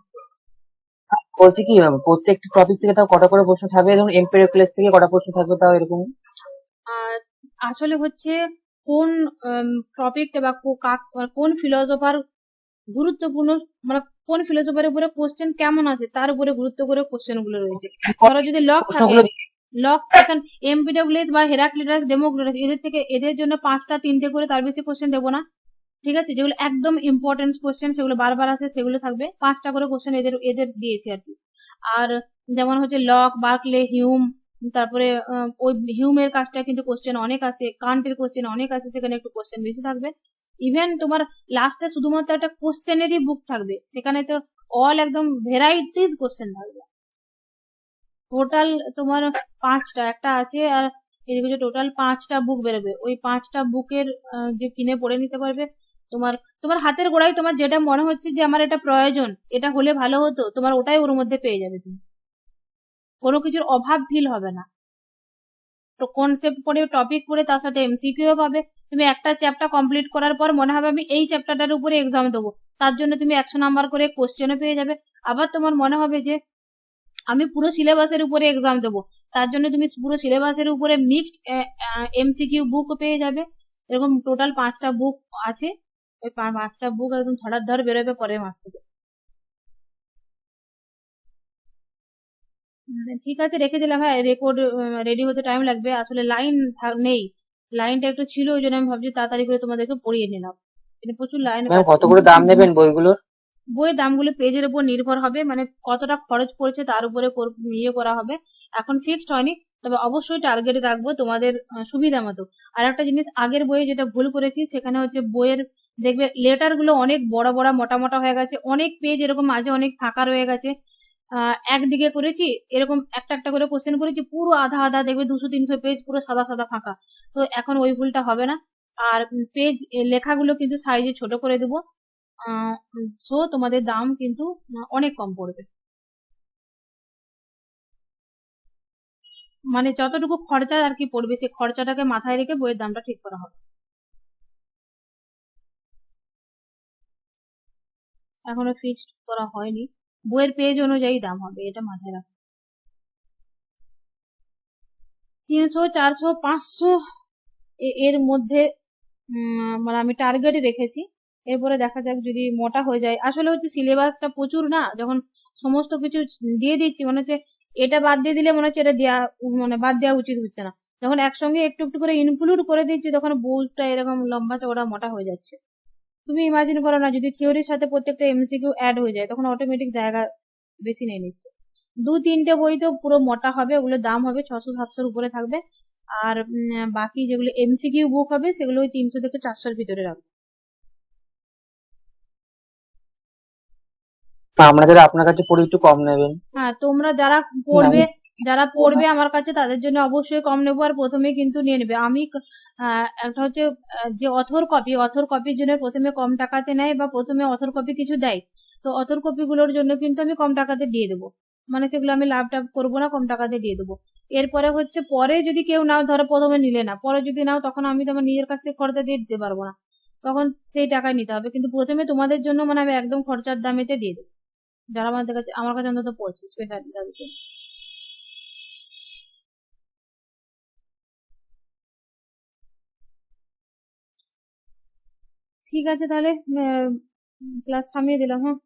বলছি কি ম্যাম, প্রত্যেকটা টপিক থেকে তাও কটা করে প্রশ্ন থাকবে? যেমন এমপিরিক্যাল থেকে কটা প্রশ্ন থাকবে তাও এরকম? আর আসলে হচ্ছে কোন টপিক বা কোন ফিলোসফার গুরুত্বপূর্ণ, মানে কোন ফিলোসফারের উপরে কোশ্চেন কেমন আছে তার উপরে গুরুত্ব করে কোশ্চেন গুলো রয়েছে। ধরো যদি লক থাকে, প্রশ্নগুলো লক এখন এমপিডব্লিউএস বা হেরাক্লিটাস ডেমোক্রিটাস এদের থেকে, এদের জন্য 5টা 3টে করে, তার বেশি কোশ্চেন দেবো না, ঠিক আছে? যেগুলো একদম ইম্পর্টেন্ট কোশ্চেন, সেগুলো বারবার আসে, সেগুলো থাকবে। 5টা করে কোশ্চেন এদের এদের দিয়েছি আর কি। আর যেমন হচ্ছে লক, বার্কলে, হিউম, তারপরে ওই হিউমের কাজটা কিন্তু কোশ্চেন অনেক আছে, কান্টের কোশ্চেন অনেক আছে, সেখানে একটু কোশ্চেন বেশি থাকবে। ইভেন তোমার লাস্টে শুধুমাত্র একটা কোশ্চেনেরই বুক থাকবে, সেখানে তো অল একদম ভেরাইটিস কোশ্চেন থাকবে। টোটাল তোমার 5টা, একটা আছে আর এদিকে টোটাল 5টা বুক বেরোবে। ওই 5টা বুকের যে কিনে পড়ে নিতে পারবে, তোমার তোমার হাতের গোড়ায় তোমার যেটা মনে হচ্ছে যে আমার এটা প্রয়োজন, এটা হলে ভালো হতো, তোমার ওটাই ওর মধ্যে পেয়ে যাবে তুমি, কোনো কিছুর অভাব ফিল হবে না। তো কনসেপ্ট পড়ে, টপিক পড়ে, তার সাথে এমসিকিউ পাবে। তুমি একটা চ্যাপ্টার কমপ্লিট করার পর মনে হবে আমি এই চ্যাপ্টারটার উপরে এক্সাম দেবো, তার জন্য তুমি 100 নাম্বার করে কোশ্চেনও পেয়ে যাবে। আবার তোমার মনে হবে যে আমি পুরো সিলেবাসের উপরে এক্সাম দেবো, তার জন্য তুমি পুরো সিলেবাসের উপরে মিক্সড এমসিকিউ বুক পেয়ে যাবে। এরকম টোটাল 5টা বুক আছে। ওই 5টা বুক একদম ধর বেরোবে পরের মাস থেকে। ঠিক আছে, রেখে দিলাম। হ্যাঁ, রেকর্ড রেডি হতে টাইম লাগবে, আসলে লাইন নেই, লাইনটা একটু ছিল, ওই জন্য আমি ভাবছি তাড়াতাড়ি করে তোমাদেরকে পড়িয়ে নিলাম। এটা প্রচুর লাইন ম্যাম কত করে দাম নেবেন বইগুলোর? বইয়ের দামগুলো পেজের উপর নির্ভর হবে, মানে কতটা খরচ পড়েছে তার উপরে ইয়ে করা হবে, এখন ফিক্সড হয়নি। তবে অবশ্যই টার্গেটে রাখবো তোমাদের সুবিধা মতো। আর একটা জিনিস, আগের বইয়ে যেটা ভুল করেছি সেখানে হচ্ছে বইয়ের দেখবে লেটার গুলো অনেক বড় বড় মোটা মোটা হয়ে গেছে, অনেক পেজ এরকম মাঝে অনেক ফাঁকা রয়ে গেছে। একদিকে করেছি এরকম একটা একটা করে কোশ্চেন করেছি, পুরো আধা আধা দেখবে 200-300 পেজ পুরো সাদা সাদা ফাঁকা। তো এখন ওই ভুলটা হবে না। আর পেজ লেখাগুলো কিন্তু সাইজে ছোট করে দেবো। সো তোমাদের দাম কিন্তু অনেক কম পড়বে, মানে যতটুকু খরচা আর কি পড়বে সেই খরচাটাকে মাথায় রেখে বইয়ের দামটা ঠিক করা হবে। এখনো ফিক্সড করা হয়নি, বইয়ের পেজ অনুযায়ী দাম হবে, এটা মাথায় রাখো। 300, 400, 500 এর মধ্যে মানে আমি টার্গেটে রেখেছি। এরপরে দেখা যাক যদি মোটা হয়ে যায়। আসলে হচ্ছে সিলেবাসটা প্রচুর না, যখন সমস্ত কিছু দিয়ে দিচ্ছি মনে হচ্ছে এটা বাদ দিয়ে দিলে মনে হচ্ছে এটা দেওয়া মানে বাদ দেওয়া উচিত হচ্ছে না। যখন একসঙ্গে একটু একটু করে ইনক্লুড করে দিচ্ছি তখন বইটা এরকম লম্বা চওড়া মোটা হয়ে যাচ্ছে। তুমি ইমাজিন করো না, যদি থিওরির সাথে প্রত্যেকটা এমসিকিউ অ্যাড হয়ে যায় তখন অটোমেটিক জায়গা বেশি নিয়ে নিচ্ছে। 2-3টে বই তো পুরো মোটা হবে, ওগুলোর দাম হবে 600-700 উপরে থাকবে। আর বাকি যেগুলো এমসিকিউ বুক হবে সেগুলো ওই 300 থেকে 400-র ভিতরে রাখবে। তা আমরা যারা আপনার কাছে পড়ি একটু কম নেবেন। হ্যাঁ, তোমরা যারা পড়বে আমার কাছে তাদের জন্য অবশ্যই কম নেবো, আর প্রথমে কিন্তু নিয়ে নেবে। আমি একটা হচ্ছে যে অথর কপির জন্য প্রথমে কম টাকাতে নেয় বা প্রথমে অথর কপি কিছু দেয়, তো অথর কপি গুলোর জন্য কিন্তু আমি কম টাকাতে দিয়ে দেবো, মানে সেগুলো আমি লাভ টাভ করবো না, কম টাকাতে দিয়ে দেবো। এরপরে হচ্ছে পরে যদি কেউ নাও, ধরো প্রথমে নিলে না, পরে যদি নাও তখন আমি তোমার নিজের কাছ থেকে খরচা দিয়ে দিতে পারবো না, তখন সেই টাকায় নিতে হবে। কিন্তু প্রথমে তোমাদের জন্য মানে আমি একদম খরচার দামেতে দিয়ে দেবো, যারা আমার কাছে অন্তত পড়ছে স্পেশাল তাদেরকে। ঠিক আছে তাহলে, ক্লাস থামিয়ে দিলাম, হ্যাঁ।